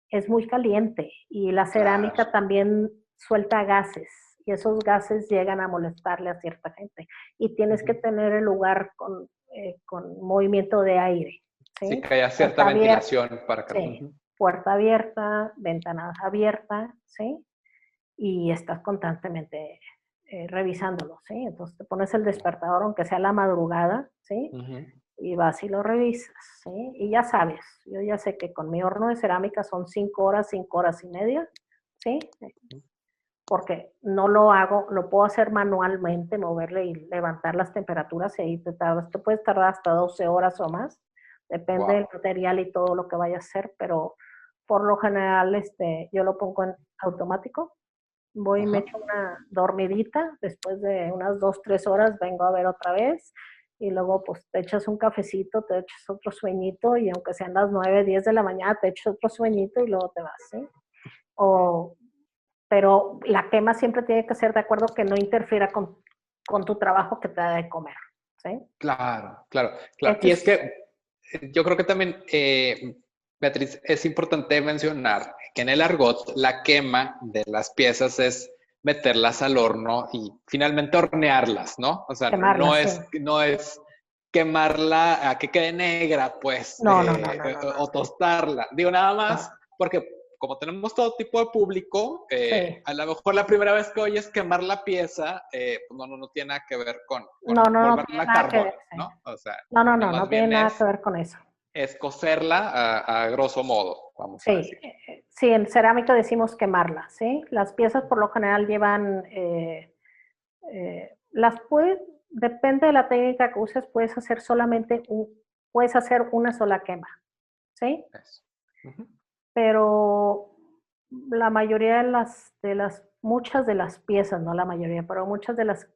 es muy caliente y la claro. cerámica también suelta gases y esos gases llegan a molestarle a cierta gente. Y tienes que Ujú. tener el lugar con movimiento de aire, Sí, ¿sí? que haya cierta Puerta abierta, ventilación para que... sí, Ujú. puerta abierta, ventana abierta, ¿sí? Y estás constantemente revisándolo, ¿sí? Entonces te pones el despertador, aunque sea a la madrugada, ¿sí? Ujú. Y vas y lo revisas, ¿sí? Y ya sabes, yo ya sé que con mi horno de cerámica son 5 horas, 5 horas y media, ¿sí? Porque no lo hago, lo puedo hacer manualmente, moverle y levantar las temperaturas y ahí te puedes tardar hasta 12 horas o más, depende del Wow. material y todo lo que vaya a hacer, pero por lo general yo lo pongo en automático, voy y me Ajá. echo una dormidita, después de unas 2, 3 horas vengo a ver otra vez y luego pues te echas un cafecito, te echas otro sueñito y aunque sean las 9, 10 de la mañana te echas otro sueñito y luego te vas, ¿sí? O, pero la quema siempre tiene que ser de acuerdo que no interfiera con tu trabajo que te da de comer, ¿sí? Claro, claro, claro. Este Y es es, que yo creo que también, Beatriz, es importante mencionar que en el argot la quema de las piezas es meterlas al horno y finalmente hornearlas, ¿no? O sea, quemarla, sí. no es quemarla a que quede negra, pues, No, no, no, no, no, no, o tostarla. Digo nada más no. porque como tenemos todo tipo de público, Sí. a lo mejor la primera vez que oyes quemar la pieza, pues no tiene nada que ver con No, no, no tiene volverla nada que ver, carbón, sí. ¿no? O sea, No, no, no, más no tiene bien nada que ver con eso. es cocerla a grosso modo, vamos a Sí, decir. sí, en cerámica decimos quemarla, ¿sí? Las piezas por lo general llevan, las puedes, depende de la técnica que uses, puedes hacer una sola quema, ¿sí? Eso. Ujú. Pero la mayoría muchas de las piezas, no la mayoría, pero muchas de las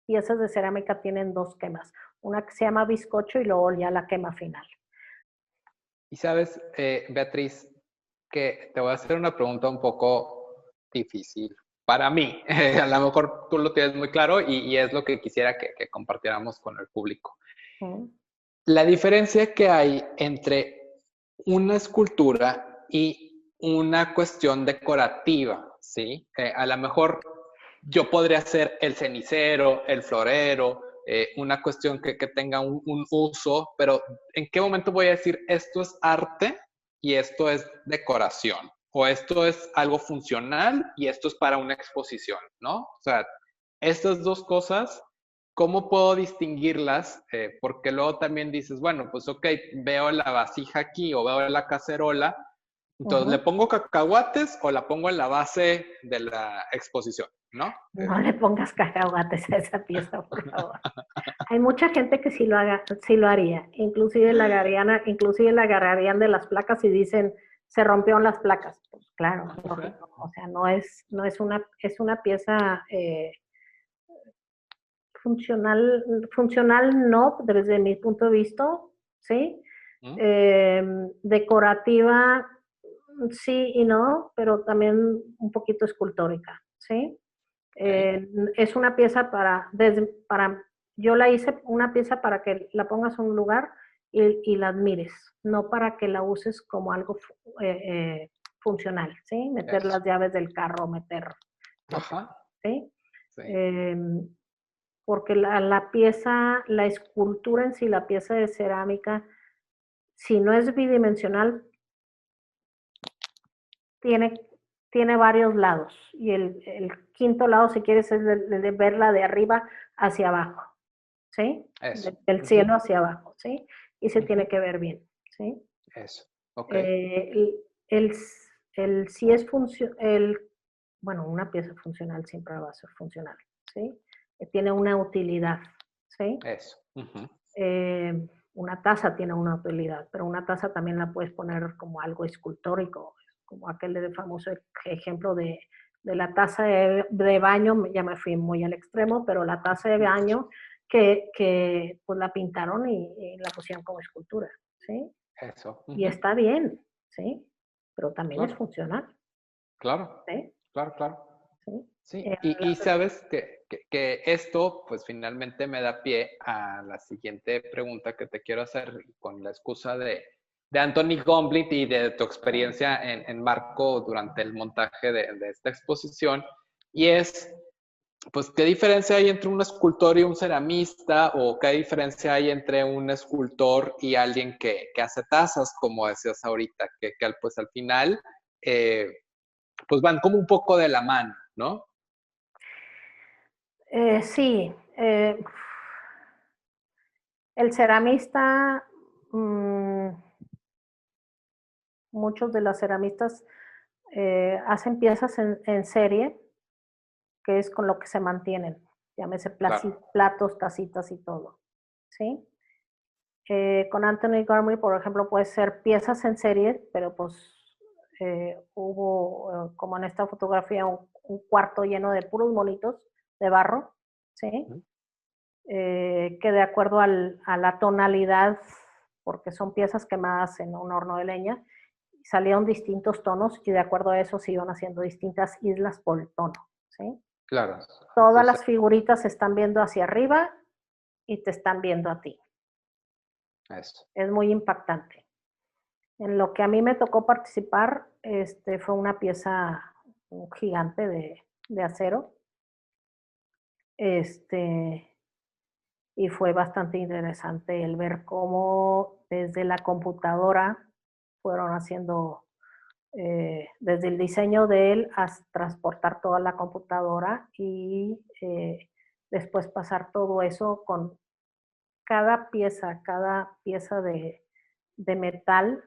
piezas de cerámica tienen 2 quemas, una que se llama bizcocho y luego ya la quema final. Y sabes, Beatriz, que te voy a hacer una pregunta un poco difícil para mí. A lo mejor tú lo tienes muy claro y es lo que quisiera que compartiéramos con el público. ¿Mm? La diferencia que hay entre una escultura y una cuestión decorativa, ¿sí? A lo mejor yo podría ser el cenicero, el florero, una cuestión que tenga un uso, pero ¿en qué momento voy a decir esto es arte y esto es decoración? O esto es algo funcional y esto es para una exposición, ¿no? O sea, estas dos cosas, ¿cómo puedo distinguirlas? Porque luego también dices, bueno, pues ok, veo la vasija aquí o veo la cacerola, entonces le Ujú. pongo cacahuates o la pongo en la base de la exposición, ¿no? No le pongas cacahuates a esa pieza, por favor. Hay mucha gente que sí lo haría, inclusive la agarrarían de las placas y dicen, se rompieron las placas. Pues claro, Ajá. lógico. O sea, es una pieza funcional, funcional no, desde mi punto de vista, ¿sí? ¿Mm? Eh, Decorativa, sí y no, pero también un poquito escultórica, ¿sí? Ok. Es una pieza yo la hice una pieza para que la pongas en un lugar y la admires, no para que la uses como algo funcional, ¿sí? Meter Eso. las llaves del carro, meter lo que, Ajá. ¿sí? Sí. Eh, Porque la pieza, la escultura en sí, la pieza de cerámica, si no es bidimensional, tiene, tiene varios lados. Y el quinto lado, si quieres, es de verla de arriba hacia abajo, ¿sí? Eso. Del Ujú, cielo hacia abajo, ¿sí? Y se ujú. tiene que ver bien, ¿sí? Eso. Ok. Eh, el, el, si es bueno, una pieza funcional siempre va a ser funcional, ¿sí? Tiene una utilidad, ¿sí? Eso. Ujú. Eh, una taza tiene una utilidad, pero una taza también la puedes poner como algo escultórico, como aquel de famoso ejemplo de la taza de baño, ya me fui muy al extremo, pero la taza de baño que pues la pintaron y la pusieron como escultura, ¿sí? Eso. Y Ujú. está bien, ¿sí? Pero también es Claro. funcional, Claro. ¿sí? Claro, claro. ¿Sí? Sí, Eh, y sabes que esto pues finalmente me da pie a la siguiente pregunta que te quiero hacer con la excusa de Anthony Gombrich y de tu experiencia en Marco durante el montaje de esta exposición, y es, pues, ¿qué diferencia hay entre un escultor y un ceramista? ¿O qué diferencia hay entre un escultor y alguien que hace tazas, como decías ahorita, que pues al final, eh, pues van como un poco de la mano, ¿no? sí, el ceramista, muchos de los ceramistas hacen piezas en serie, que es con lo que se mantienen, llámese Claro. platos, tacitas y todo, ¿sí? Con Anthony Garmy, por ejemplo, puede ser piezas en serie, pero pues hubo, como en esta fotografía, un cuarto lleno de puros monitos de barro, ¿sí? Que de acuerdo a la tonalidad, porque son piezas quemadas en un horno de leña, salieron distintos tonos y de acuerdo a eso se iban haciendo distintas islas por el tono, ¿sí? Claro. Todas Entonces, las figuritas se están viendo hacia arriba y te están viendo a ti. eso. Es muy impactante. En lo que a mí me tocó participar, fue una pieza gigante de acero, y fue bastante interesante el ver cómo desde la computadora fueron haciendo, desde el diseño de él hasta transportar toda la computadora y después pasar todo eso con cada pieza de metal.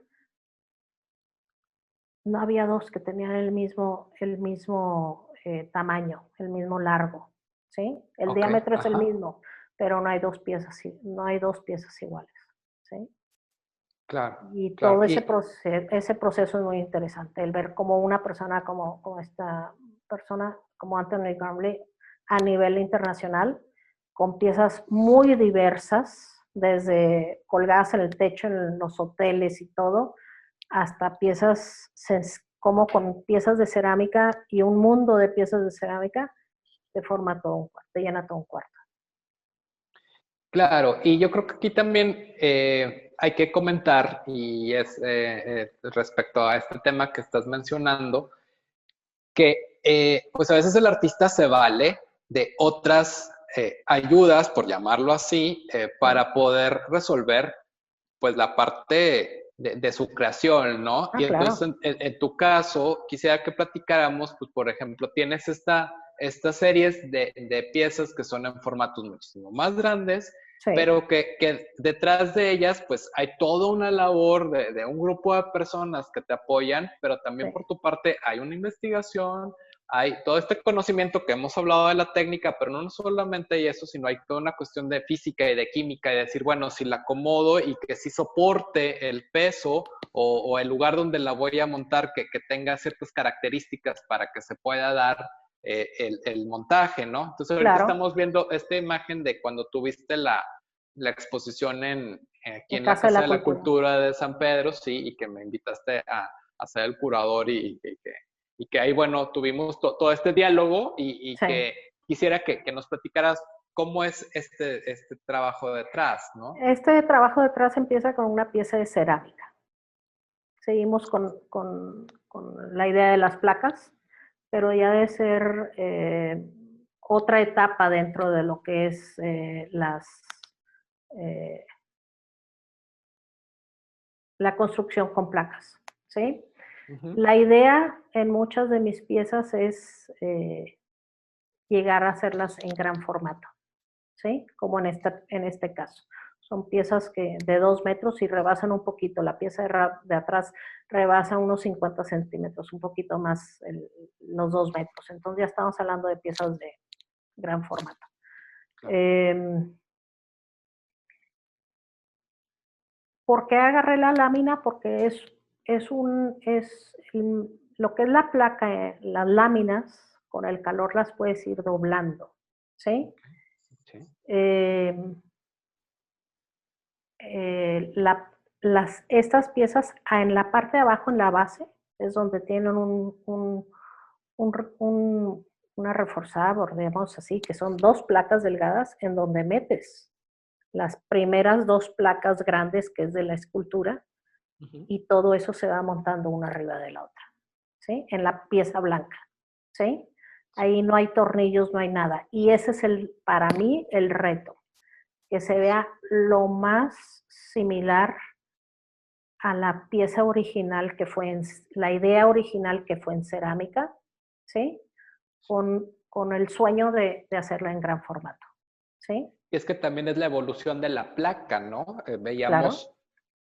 No había dos que tenían el mismo tamaño, el mismo largo, ¿sí? El Ok, diámetro es el ajá, mismo, pero no hay dos piezas iguales, ¿sí? claro, Y claro. todo ese proceso es muy interesante, el ver cómo una persona como esta persona, como Anthony Gormley, a nivel internacional, con piezas muy diversas, desde colgadas en el techo en los hoteles y todo, hasta piezas, como con piezas de cerámica y un mundo de piezas de cerámica, te forma todo un cuarto, te llena todo un cuarto. Claro, y yo creo que aquí también hay que comentar, y es respecto a este tema que estás mencionando, que pues a veces el artista se vale de otras ayudas, por llamarlo así, Sí. para poder resolver pues la parte de su creación, ¿no? Ah, Y entonces, claro. en tu caso, quisiera que platicáramos, pues, por ejemplo, tienes estas series de piezas que son en formatos muchísimo más grandes, Sí, pero que detrás de ellas, pues, hay toda una labor de un grupo de personas que te apoyan, pero también sí, por tu parte hay una investigación, hay todo este conocimiento que hemos hablado de la técnica, pero no solamente eso, sino hay toda una cuestión de física y de química y decir, bueno, si la acomodo y que sí soporte el peso o el lugar donde la voy a montar, que tenga ciertas características para que se pueda dar el montaje, ¿no? Entonces ahorita claro. estamos viendo esta imagen de cuando tuviste la exposición aquí En en la Casa de Casa la de la Cultura. Cultura de San Pedro, sí, y que me invitaste a ser el curador y que ahí, bueno, tuvimos todo este diálogo y Sí. que quisiera que nos platicaras cómo es este trabajo detrás, ¿no? Este trabajo detrás empieza con una pieza de cerámica. Seguimos con la idea de las placas, pero ya de ser otra etapa dentro de lo que es eh, la construcción con placas, ¿sí? Ujú. La idea en muchas de mis piezas es llegar a hacerlas en gran formato, ¿sí? Como en este caso. Son piezas que de 2 metros y rebasan un poquito. La pieza de atrás rebasa unos 50 centímetros, un poquito más los 2 metros. Entonces ya estamos hablando de piezas de gran formato. Claro. Eh, ¿Por qué agarré la lámina? Porque lo que es la placa, las láminas, con el calor las puedes ir doblando, ¿sí? Sí. Eh, estas piezas en la parte de abajo, en la base, es donde tienen una reforzada, bordemos así, que son 2 placas delgadas en donde metes las primeras 2 placas grandes, que es de la escultura, y todo eso se va montando una arriba de la otra, ¿sí? En la pieza blanca, ¿sí? Ahí no hay tornillos, no hay nada. Y ese es para mí el reto, que se vea lo más similar a la pieza original que fue la idea original que fue en cerámica, ¿sí? Con el sueño de hacerla en gran formato, ¿sí? Y es que también es la evolución de la placa, ¿no? Claro. Veíamos,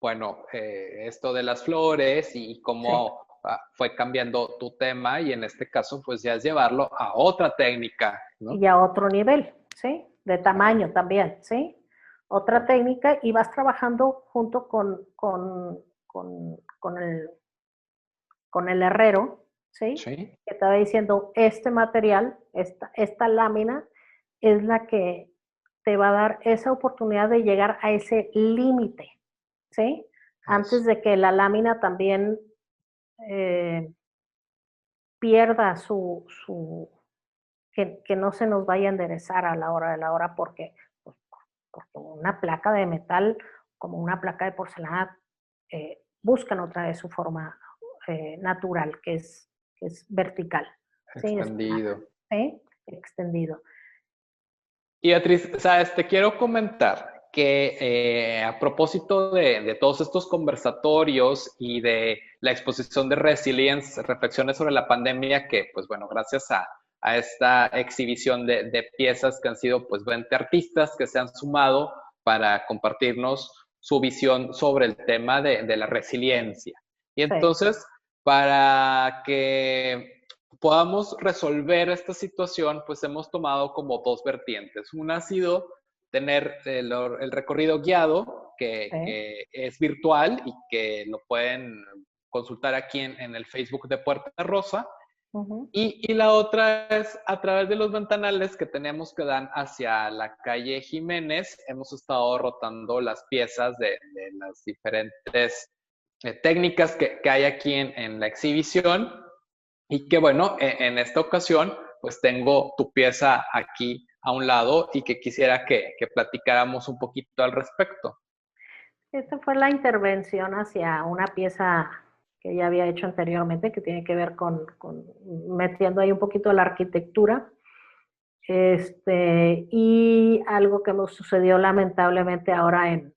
bueno, esto de las flores y Sí. cómo fue cambiando tu tema y en este caso pues ya es llevarlo a otra técnica, ¿no? Y a otro nivel, ¿sí? De Claro. tamaño también, ¿sí? Otra técnica y vas trabajando junto con el herrero, ¿sí? Sí. Que te va diciendo, este material, esta lámina, es la que te va a dar esa oportunidad de llegar a ese límite, ¿sí? Eso. Antes de que la lámina también eh, pierda que no se nos vaya a enderezar a la hora de la hora, porque, pues, porque una placa de metal, como una placa de porcelana, buscan otra vez su forma natural, que es vertical, ¿sí? Es plana, Extendido. ¿sí? Extendido. Y Beatriz, sabes, te quiero comentar que a propósito de todos estos conversatorios y de la exposición de Resilience, reflexiones sobre la pandemia, que pues bueno, gracias a esta exhibición de piezas que han sido pues 20 artistas que se han sumado para compartirnos su visión sobre el tema de la resiliencia. Y Sí, entonces, para que podamos resolver esta situación, pues hemos tomado como dos vertientes. Una ha sido tener el recorrido guiado, sí. que es virtual y que lo pueden consultar aquí en el Facebook de Puerta Rosa. Ujú. Y la otra es a través de los ventanales que tenemos que dan hacia la calle Jiménez. Hemos estado rotando las piezas de las diferentes técnicas que hay aquí en la exhibición. Y que bueno, en esta ocasión, pues tengo tu pieza aquí a un lado y que quisiera que platicáramos un poquito al respecto. Esta fue la intervención hacia una pieza que ya había hecho anteriormente, que tiene que ver con metiendo ahí un poquito la arquitectura. Y algo que nos sucedió lamentablemente ahora en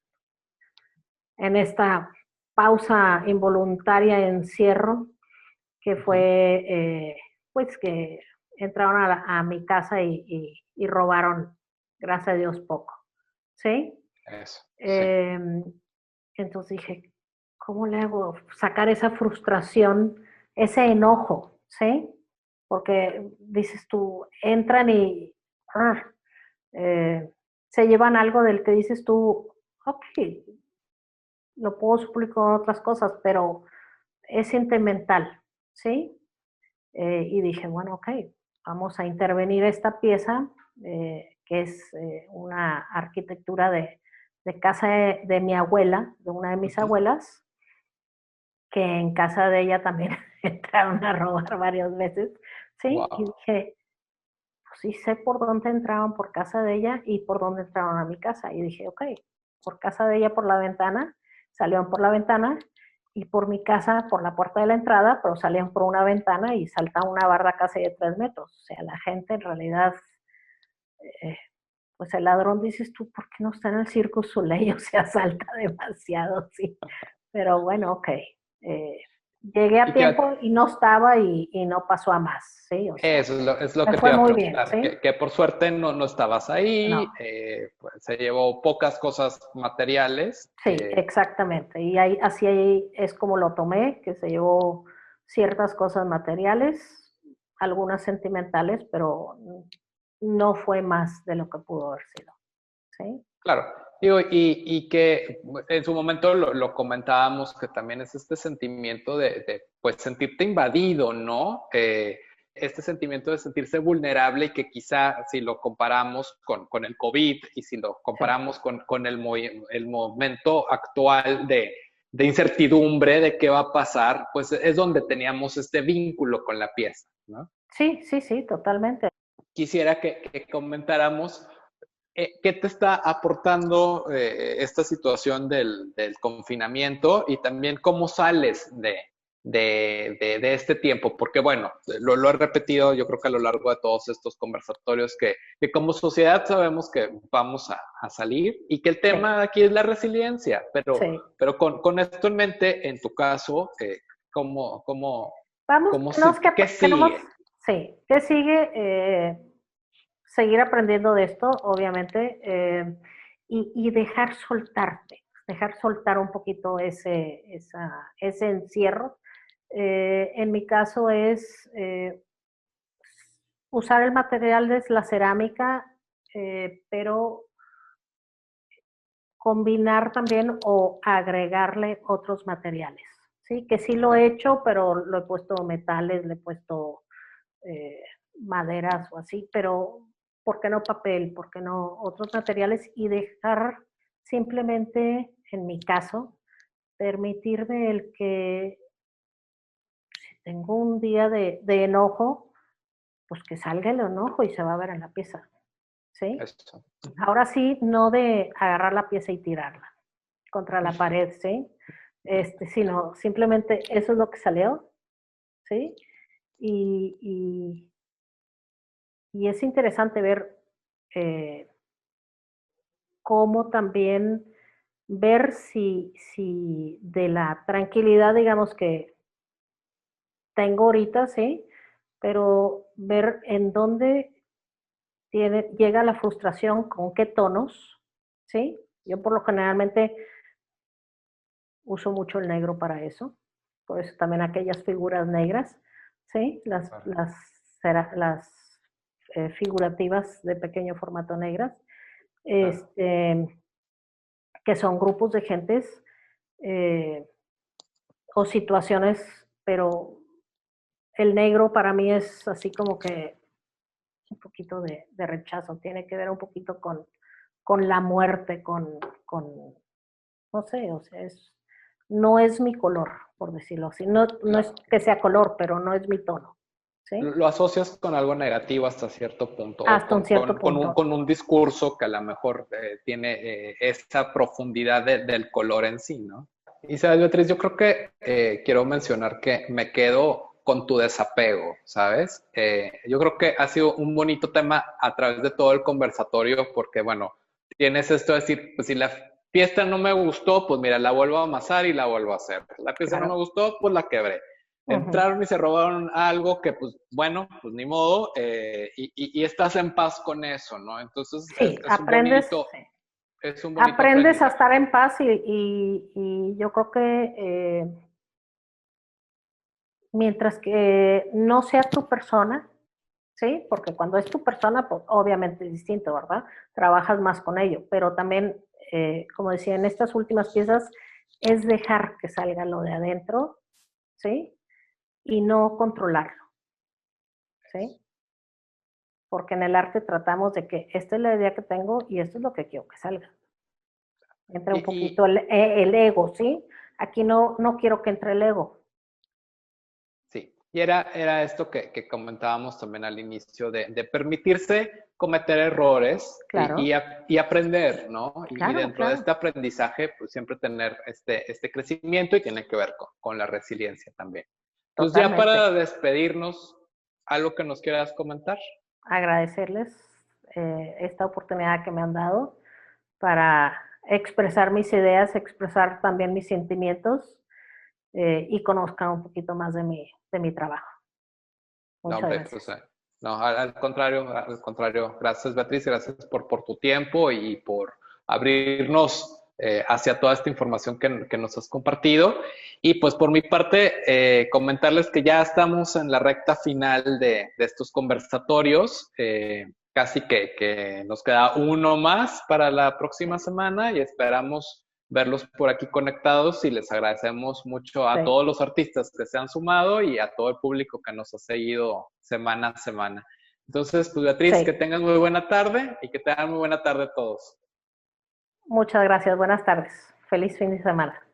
esta pausa involuntaria, encierro, que fue, Ujú. pues que entraron a mi casa y robaron, gracias a Dios, poco, ¿sí? Eso, sí. Eh, entonces dije, ¿cómo le hago? Sacar esa frustración, ese enojo, ¿sí? Porque dices tú, entran y eh, se llevan algo del que dices tú, ok, lo puedo suplir con otras cosas, pero es sentimental, ¿sí? Y dije, bueno, ok, vamos a intervenir esta pieza, que es una arquitectura de casa de mi abuela, de una de mis Ujú. abuelas, que en casa de ella también entraron a robar varias veces, ¿sí? Y Wow. dije, pues sí sé por dónde entraron por casa de ella y por dónde entraron a mi casa. Y dije, ok, por casa de ella por la ventana, salieron por la ventana, y por mi casa por la puerta de la entrada, pero salían por una ventana y saltaban una barda casi de 3 metros. O sea, la gente en realidad, eh, pues el ladrón, dices tú, ¿por qué no está en el Circo Soleil? O sea, salta demasiado, sí. Pero bueno, ok. Eh, Llegué a Y que tiempo y no estaba y no pasó a más, ¿sí? O sea, eso es lo me que te fue iba a muy bien, preguntar, ¿sí? que por suerte no estabas ahí, No. pues se llevó pocas cosas materiales. Sí, exactamente. Y ahí, así ahí es como lo tomé, que se llevó ciertas cosas materiales, algunas sentimentales, pero no fue más de lo que pudo haber sido. ¿Sí? Claro, digo, y que en su momento lo comentábamos, que también es este sentimiento pues sentirte invadido, ¿no? Este sentimiento de sentirse vulnerable y que quizá si lo comparamos con el COVID y si lo Sí. comparamos con el momento actual de incertidumbre de qué va a pasar, pues es donde teníamos este vínculo con la pieza, ¿no? Sí, sí, sí, totalmente. Quisiera que comentáramos qué te está aportando esta situación del confinamiento y también cómo sales de este tiempo, porque bueno, lo he repetido yo creo que a lo largo de todos estos conversatorios que como sociedad sabemos que vamos a salir y que el Sí, tema aquí es la resiliencia, sí. pero con esto en mente, en tu caso, ¿cómo, cómo, Vamos, cómo qué tenemos, sigue? sí, ¿qué sigue? Seguir aprendiendo de esto, obviamente, y dejar soltar un poquito ese encierro. En mi caso es usar el material de la cerámica, pero combinar también o agregarle otros materiales, ¿sí? Que sí lo he hecho, pero lo he puesto metales, le he puesto eh, maderas o así, pero ¿por qué no papel? ¿Por qué no otros materiales? Y dejar simplemente, en mi caso, permitirme el que si tengo un día de enojo, pues que salga el enojo y se va a ver en la pieza, ¿sí? Eso. Ahora sí, no de agarrar la pieza y tirarla contra la pared, ¿sí? Sino simplemente eso es lo que salió, ¿sí? Y, y es interesante ver eh, cómo también ver si de la tranquilidad, digamos, que tengo ahorita, ¿sí? Pero ver en dónde llega la frustración, con qué tonos, ¿sí? Yo por lo generalmente uso mucho el negro para eso, por eso también aquellas figuras negras, ¿sí? Las figurativas de pequeño formato negras, este, que son grupos de gentes eh, o situaciones, pero el negro para mí es así como que un poquito de rechazo, tiene que ver un poquito con la muerte, no sé, o sea, no es mi color, por decirlo así. No, no es Claro. que sea color, pero no es mi tono, ¿sí? Lo asocias con algo negativo hasta cierto punto, o Hasta un cierto punto. con un discurso que a lo mejor tiene esa profundidad del color en sí, ¿no? Isabel Beatriz, yo creo que quiero mencionar que me quedo con tu desapego, ¿sabes? Yo creo que ha sido un bonito tema a través de todo el conversatorio, porque bueno, tienes esto de decir, pues si la fiesta no me gustó, pues mira, la vuelvo a amasar y la vuelvo a hacer. La pieza no me Claro. gustó, pues la quebré. Ujú. Entraron y se robaron algo que, pues, bueno, pues ni modo, y estás en paz con eso, ¿no? Entonces Sí, sí, es un bonito aprendes a aprendizaje. estar en paz y yo creo que mientras que no sea tu persona, ¿sí? Porque cuando es tu persona, pues obviamente es distinto, ¿verdad? Trabajas más con ello, pero también, como decía, en estas últimas piezas es dejar que salga lo de adentro, ¿sí? Y no controlarlo, ¿sí? Porque en el arte tratamos de que esta es la idea que tengo y esto es lo que quiero que salga. Entra un Y, poquito el ego, ¿sí? Aquí no quiero que entre el ego. sí, y era esto que comentábamos también al inicio de permitirse cometer errores Claro, y aprender, ¿no? Y claro, dentro de claro, este aprendizaje, pues siempre tener este crecimiento y tiene que ver con la resiliencia también. Entonces, ya totalmente. para despedirnos, algo que nos quieras comentar. Agradecerles esta oportunidad que me han dado para expresar mis ideas, expresar también mis sentimientos y conozcan un poquito más de mi trabajo. No, Muchas hombre, pues, gracias. no, al contrario, gracias Beatriz, gracias por tu tiempo y por abrirnos hacia toda esta información que nos has compartido. Y pues por mi parte, comentarles que ya estamos en la recta final de estos conversatorios, casi que nos queda uno más para la próxima semana y esperamos verlos por aquí conectados y les agradecemos mucho a Sí, todos los artistas que se han sumado y a todo el público que nos ha seguido semana a semana. Entonces, pues Beatriz, que sí. tengan muy buena tarde y que tengan muy buena tarde todos. Muchas gracias. Buenas tardes. Feliz fin de semana.